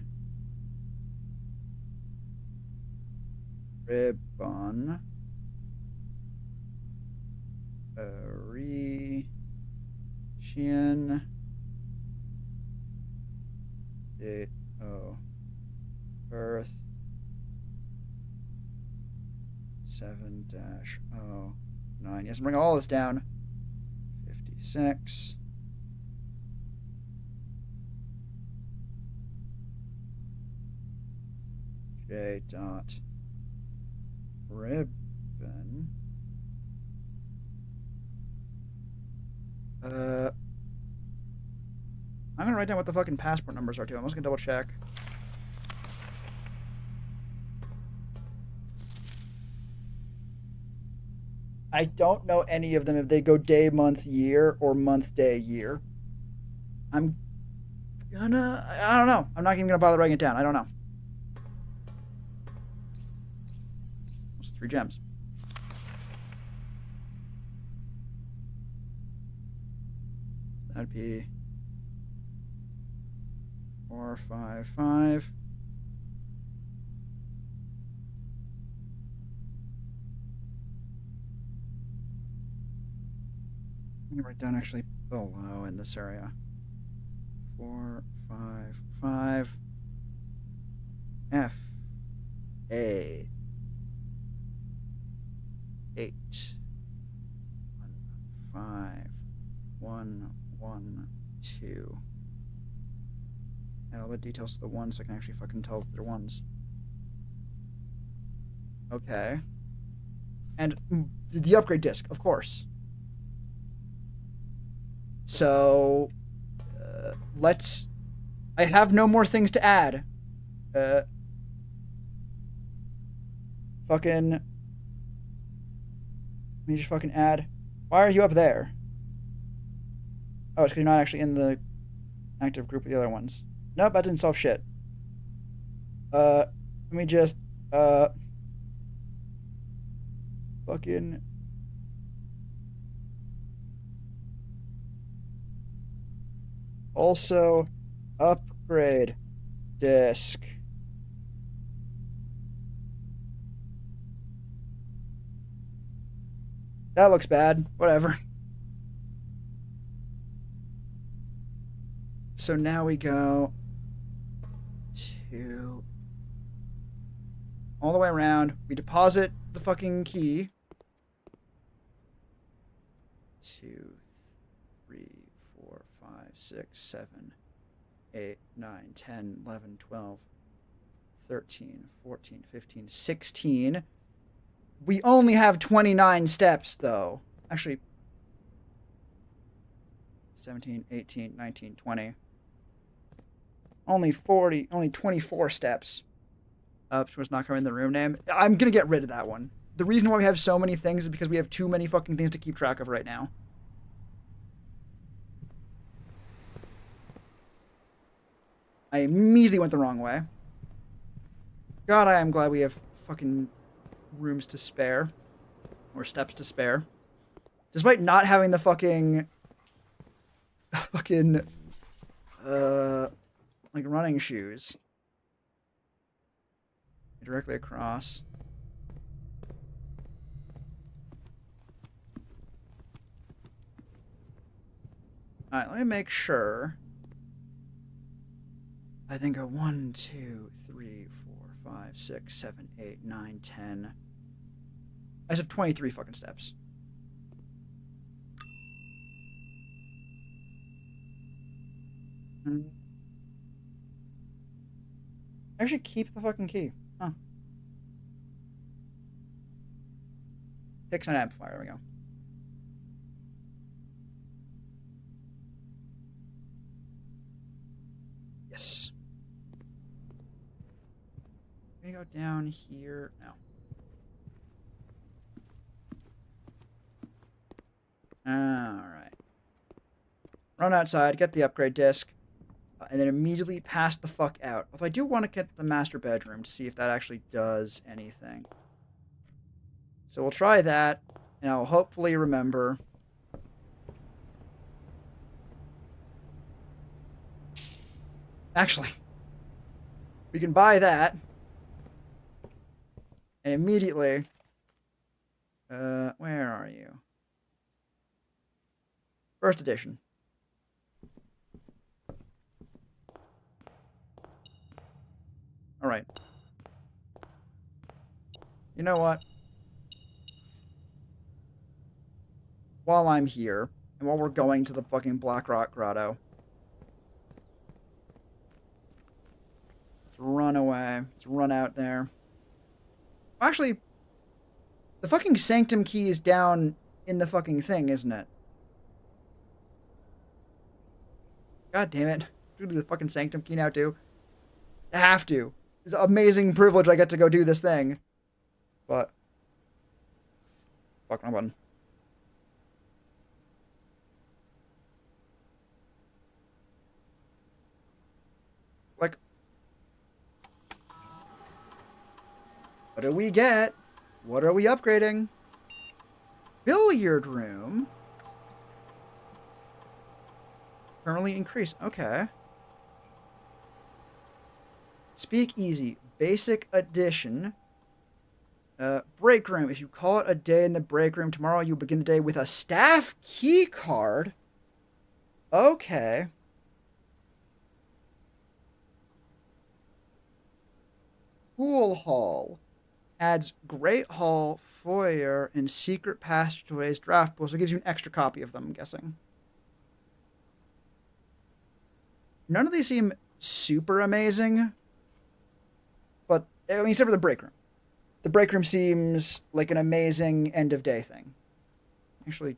ribbon. Region. Date of birth. 7-09. Yes, I'm bringing all this down. 56. J. Ribbon. I'm gonna write down what the fucking passport numbers are too. I'm just gonna double check. I don't know any of them if they go day, month, year, or month, day, year. I don't know. I'm not even gonna bother writing it down. I don't know. 3 gems. That'd be 4, 5, 5. I'm gonna write down actually below in this area. 4, 5, 5. F A 8 1 5 1 1 2. Add a little bit of details to the ones so I can actually fucking tell that they're ones. Okay. And the upgrade disc, of course. So let's. I have no more things to add. Fucking. Let me just fucking add. Why are you up there? Oh, it's because you're not actually in the active group of the other ones. Nope, that didn't solve shit. Let me just, fucking. Also, upgrade disc. That looks bad. Whatever. So now we go to all the way around. We deposit the fucking key. 2, 3, 4, 5, 6, 7, 8, 9, 10, 11, 12, 13, 14, 15, 16. We only have 29 steps, though. Actually, 17, 18, 19, 20. Only 24 steps. Which was not covering the room name. I'm going to get rid of that one. The reason why we have so many things is because we have too many fucking things to keep track of right now. I immediately went the wrong way. God, I am glad we have fucking rooms to spare. Or steps to spare. Despite not having the fucking like running shoes. Directly across. Alright, let me make sure. I think a 1, 2, 3, 4, 5, 6, 7, 8, 9, 10. I just have 23 fucking steps. Actually, keep the fucking key. Huh. Fix an amplifier. There we go. Yes. I'm gonna go down here. No. Alright. Run outside, get the upgrade disc, and then immediately pass the fuck out. If I do want to get the master bedroom to see if that actually does anything. So we'll try that, and I'll hopefully remember. Actually, we can buy that. And immediately, where are you? First edition. All right. You know what? While I'm here, and while we're going to the fucking Blackrock Grotto, let's run away. Let's run out there. Actually, the fucking Sanctum key is down in the fucking thing, isn't it? God damn it. Do the fucking Sanctum key now, too? I have to. It's an amazing privilege I get to go do this thing. But. Fuck, no button. Like. What do we get? What are we upgrading? Billiard room. Permanently increase. Okay. Speakeasy. Basic addition. Break room. If you call it a day in the break room, tomorrow you'll begin the day with a staff key card. Okay. Pool hall. Adds great hall, foyer, and secret passage to today's draft pool. So it gives you an extra copy of them, I'm guessing. None of these seem super amazing. But, I mean, except for the break room. The break room seems like an amazing end of day thing. Actually,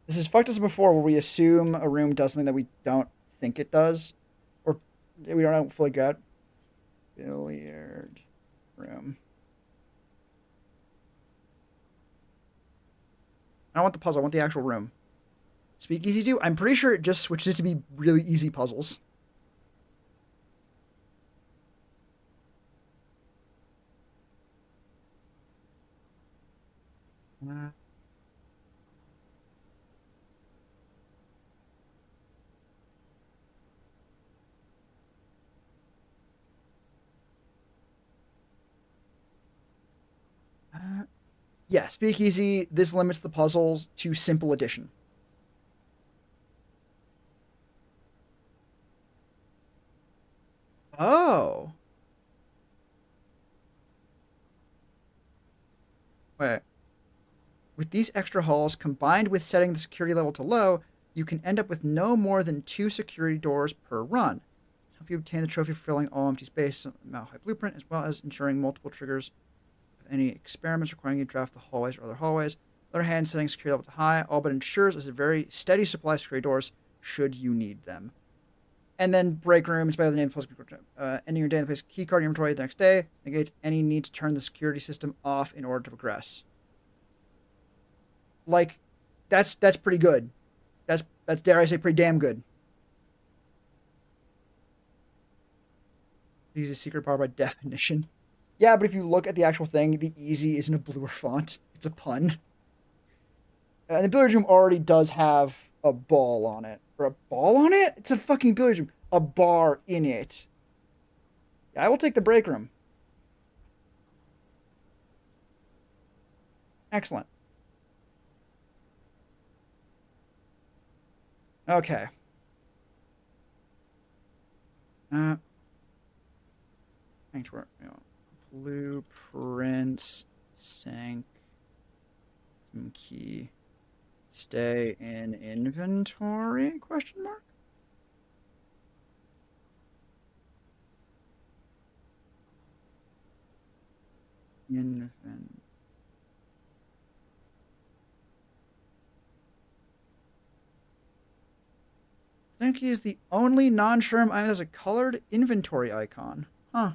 this has fucked us before where we assume a room does something that we don't think it does. Or we don't fully get. Billiard room. I don't want the puzzle, I want the actual room. Speakeasy do? I'm pretty sure it just switched it to be really easy puzzles. Yeah, Speakeasy, this limits the puzzles to simple addition. Oh. Wait. With these extra halls, combined with setting the security level to low, you can end up with no more than 2 security doors per run. Help you obtain the trophy for filling all empty space in the Malahide Blueprint, as well as ensuring multiple triggers of any experiments requiring you to draft the hallways or other hallways. On the other hand, setting security level to high all but ensures there's a very steady supply of security doors should you need them. And then break room, inspired by the name of the ending your day in the place key card in your inventory the next day negates any need to turn the security system off in order to progress. Like, that's pretty good. That's dare I say pretty damn good. Use a secret power by definition. Yeah, but if you look at the actual thing, the easy is in a bluer font. It's a pun. And the billiard room already does have a ball on it. Or a ball on it? It's a fucking billiard room. A bar in it. Yeah, I will take the break room. Excellent. Okay. Sanctuary. Blueprints. Sank. Key. Stay in inventory? Question mark? Invent. Key is the only non-Sherm item that has a colored inventory icon. Huh.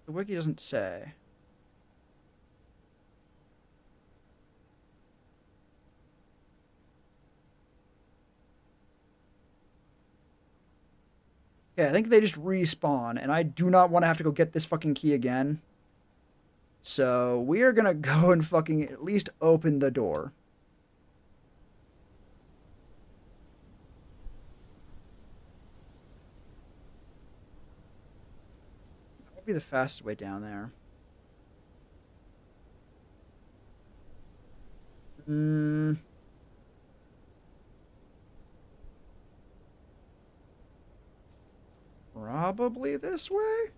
The wiki doesn't say. Yeah, I think they just respawn, and I do not want to have to go get this fucking key again. So we are gonna go and fucking at least open the door. That would be the fastest way down there. Probably this way?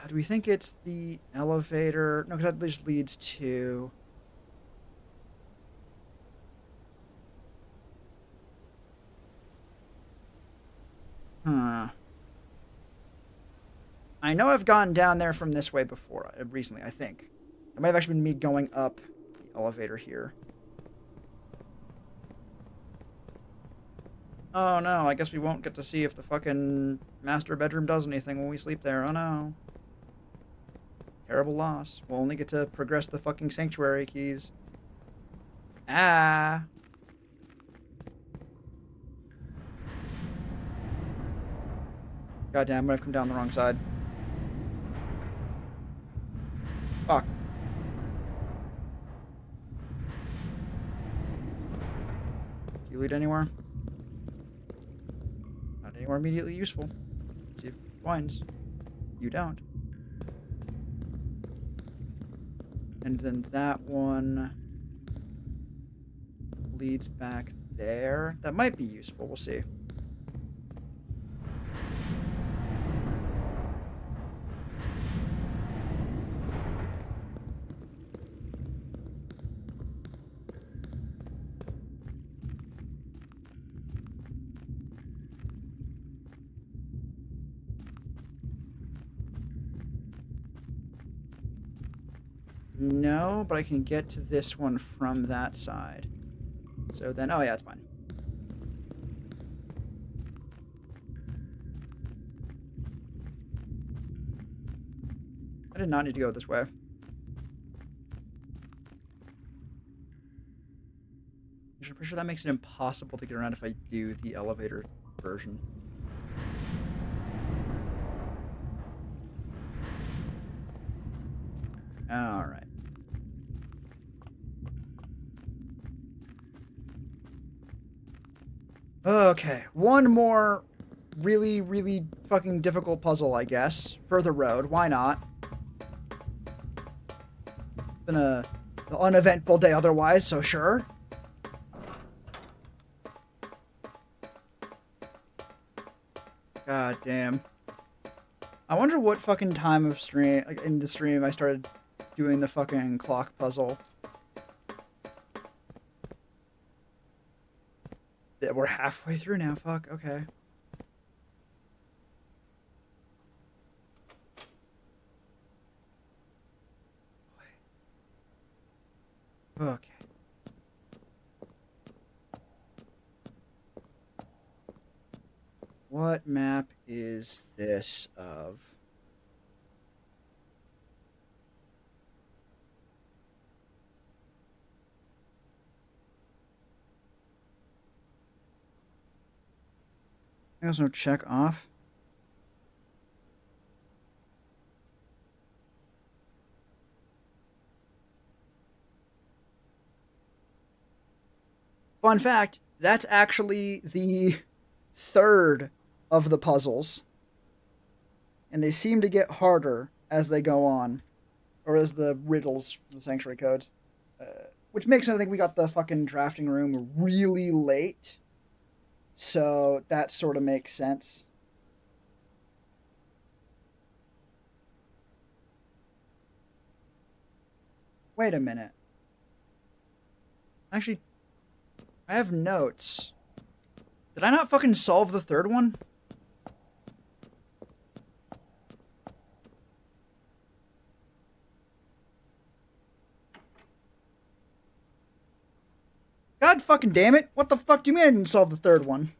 Do we think it's the elevator? No, because that just leads to... Huh. I know I've gone down there from this way before, recently, I think. It might have actually been me going up the elevator here. Oh no, I guess we won't get to see if the fucking master bedroom does anything when we sleep there. Oh no. Terrible loss. We'll only get to progress the fucking sanctuary keys. Ah. Goddamn, I've come down the wrong side. Fuck. Do you lead anywhere? Not anywhere immediately useful. See if it winds. You don't. And then that one leads back there. That might be useful. We'll see. No, but I can get to this one from that side. So then, oh yeah, it's fine. I did not need to go this way. I'm pretty sure that makes it impossible to get around if I do the elevator version. Alright. Okay, one more really, really fucking difficult puzzle, I guess, for the road. Why not? Been a uneventful day otherwise, so sure. God damn. I wonder what fucking time of stream, like in the stream, I started doing the fucking clock puzzle. Yeah, we're halfway through now, fuck, okay. Okay. What map is this of? I also check off. Fun fact, that's actually the third of the puzzles. And they seem to get harder as they go on. Or as the riddles, the sanctuary codes. Which makes sense. I think we got the fucking drafting room really late. So that sort of makes sense. Wait a minute. Actually, I have notes. Did I not fucking solve the third one? God fucking damn it. What the fuck do you mean I didn't solve the third one?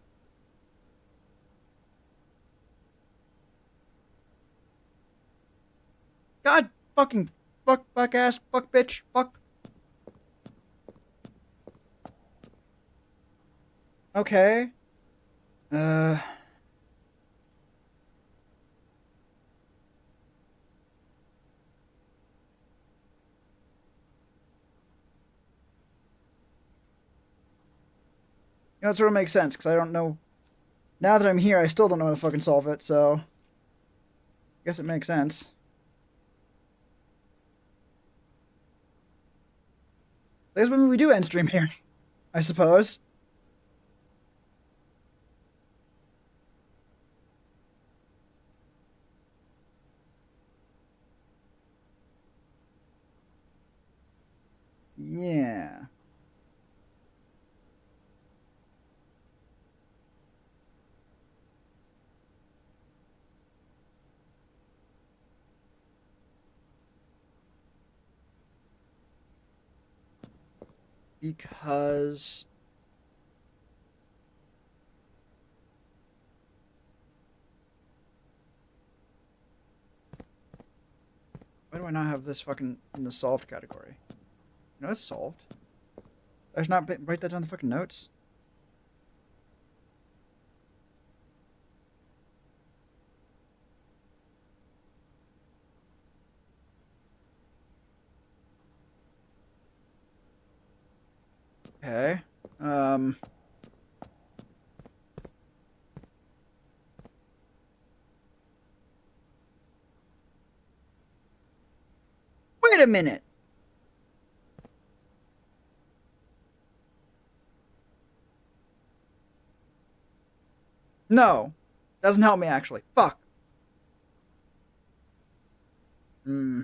God fucking fuck ass fuck bitch fuck. Okay. Uh that sort of makes sense, because I don't know. Now that I'm here, I still don't know how to fucking solve it, so. I guess it makes sense. I guess maybe we do end stream here. I suppose. Yeah. Because do I not have this fucking in the solved category? No, it's solved. I should not write that down in the fucking notes. Okay. Wait a minute. No. Doesn't help me, actually. Fuck. Hmm.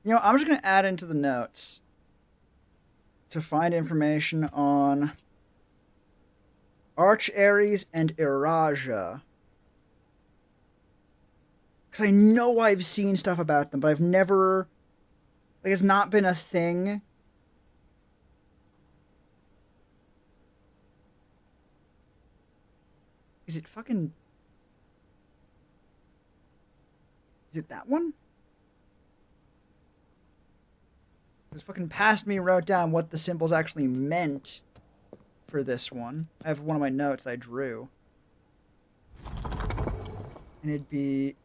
You know, I'm just going to add into the notes to find information on Arch Ares and Iraja. Because I know I've seen stuff about them, but I've never... Like, it's not been a thing. Is it fucking... Is it that one? Because fucking past me wrote down what the symbols actually meant for this one. I have one of my notes that I drew. And it'd be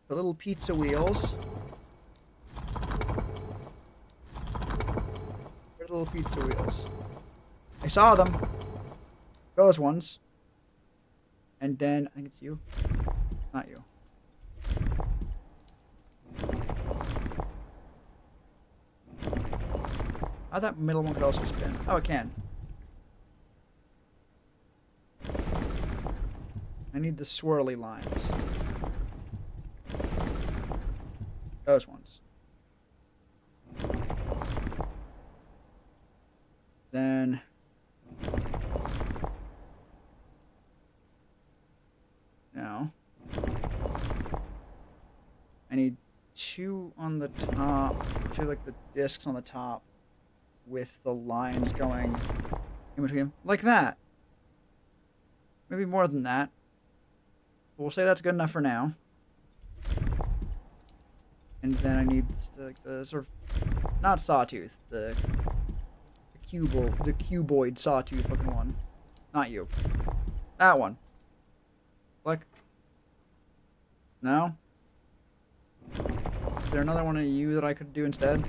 the little pizza wheels. They're little pizza wheels. I saw them. Those ones. And then, I think it's you. Not you. Oh, that middle one could also spin. Oh, it can. I need the swirly lines. Those ones. Then... No. I need two on the top. Two, like, the discs on the top. With the lines going in between. Like that. Maybe more than that. But we'll say that's good enough for now. And then I need the sort of... Not sawtooth. The cuboid sawtooth looking one. Not you. That one. Click. No? Is there another one of you that I could do instead?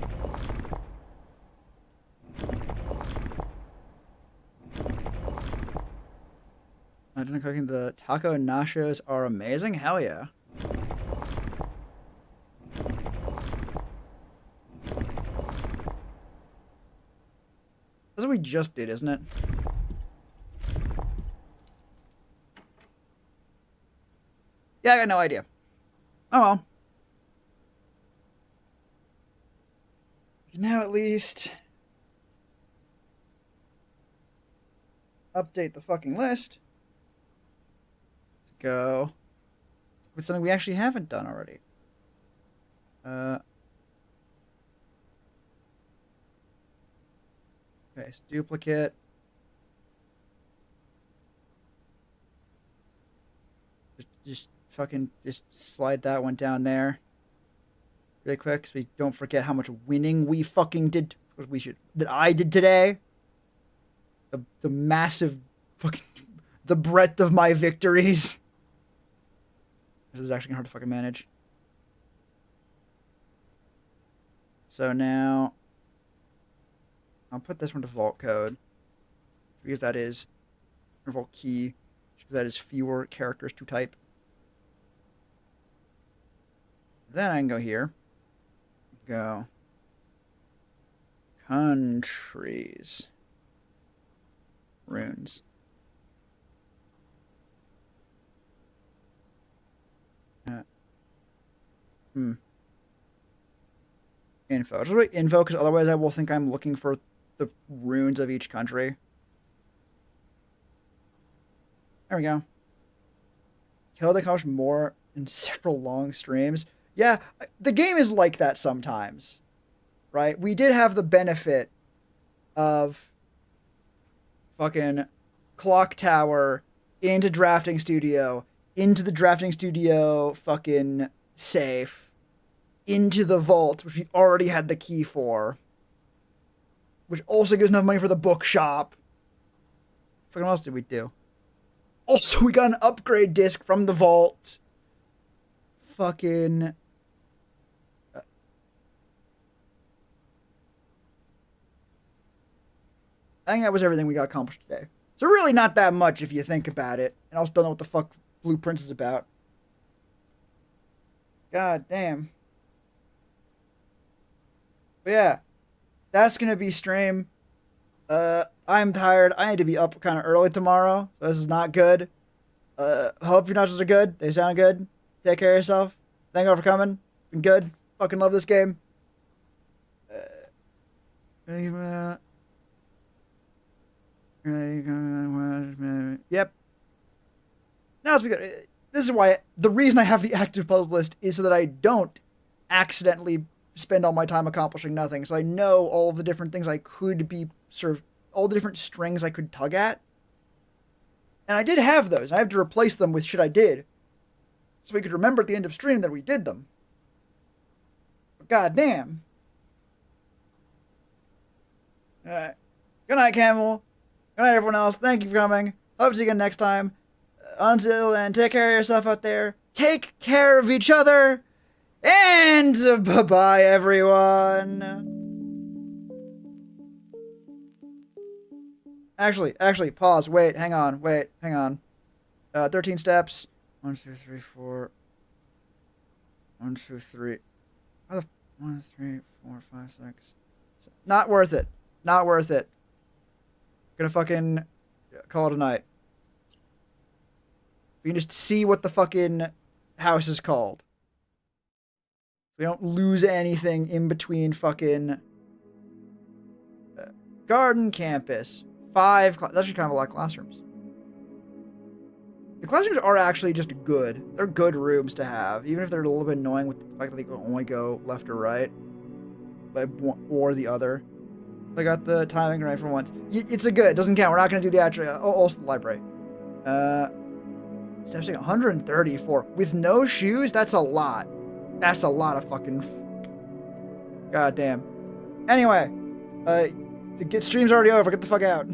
Dinner cooking. The taco nachos are amazing. Hell yeah. That's what we just did, isn't it? Yeah, I got no idea. Oh well. Now at least update the fucking list. Go with something we actually haven't done already. Okay, so duplicate. Just fucking just slide that one down there really quick so we don't forget how much winning we fucking did. That I did today. The massive fucking the breadth of my victories. This is actually hard to fucking manage. So now I'll put this one to vault code because that is or vault key because that is fewer characters to type. Then I can go here. Go countries runes. Info. Just write info because otherwise I will think I'm looking for the runes of each country. There we go. Killed accomplish more in several long streams. Yeah, the game is like that sometimes, right? We did have the benefit of fucking Clock Tower into Drafting Studio, into the Drafting Studio fucking safe, into the vault, which we already had the key for, which also gives enough money for the bookshop. Fucking what else did we do? Also, we got an upgrade disc from the vault. Fucking... I think that was everything we got accomplished today. So really not that much if you think about it. And I also don't know what the fuck Blueprints is about. God damn. But yeah. That's gonna be stream. I'm tired. I need to be up kind of early tomorrow. So this is not good. Hope your nachos are good. They sound good. Take care of yourself. Thank you all for coming. Been good. Fucking love this game. Yep. Now let's be good. This is why the reason I have the active puzzle list is so that I don't accidentally spend all my time accomplishing nothing. So I know all of the different things I could be sort of all the different strings I could tug at. And I did have those. And I have to replace them with shit I did. So we could remember at the end of stream that we did them. But goddamn. Alright. Good night, Camel. Good night, everyone else. Thank you for coming. Hope to see you again next time. Until then, take care of yourself out there. Take care of each other. And bye-bye, everyone. Actually, pause. Wait, hang on. 13 steps. 1, 2, 3, 4. 1, 2, 3. 1, 3, 4, 5, 6. Not worth it. Not worth it. Gonna fucking call it a night. We can just see what the fucking house is called. We don't lose anything in between fucking garden campus. 5. That's actually kind of a lot of classrooms. The classrooms are actually just good. They're good rooms to have, even if they're a little bit annoying with the fact that they can only go left or right, or the other. I got the timing right for once. It's a good. It doesn't count. We're not going to do the actual. Oh, also the library. Steps 134 with no shoes. That's a lot. That's a lot of fucking. God damn. Anyway, the stream's already over. Get the fuck out.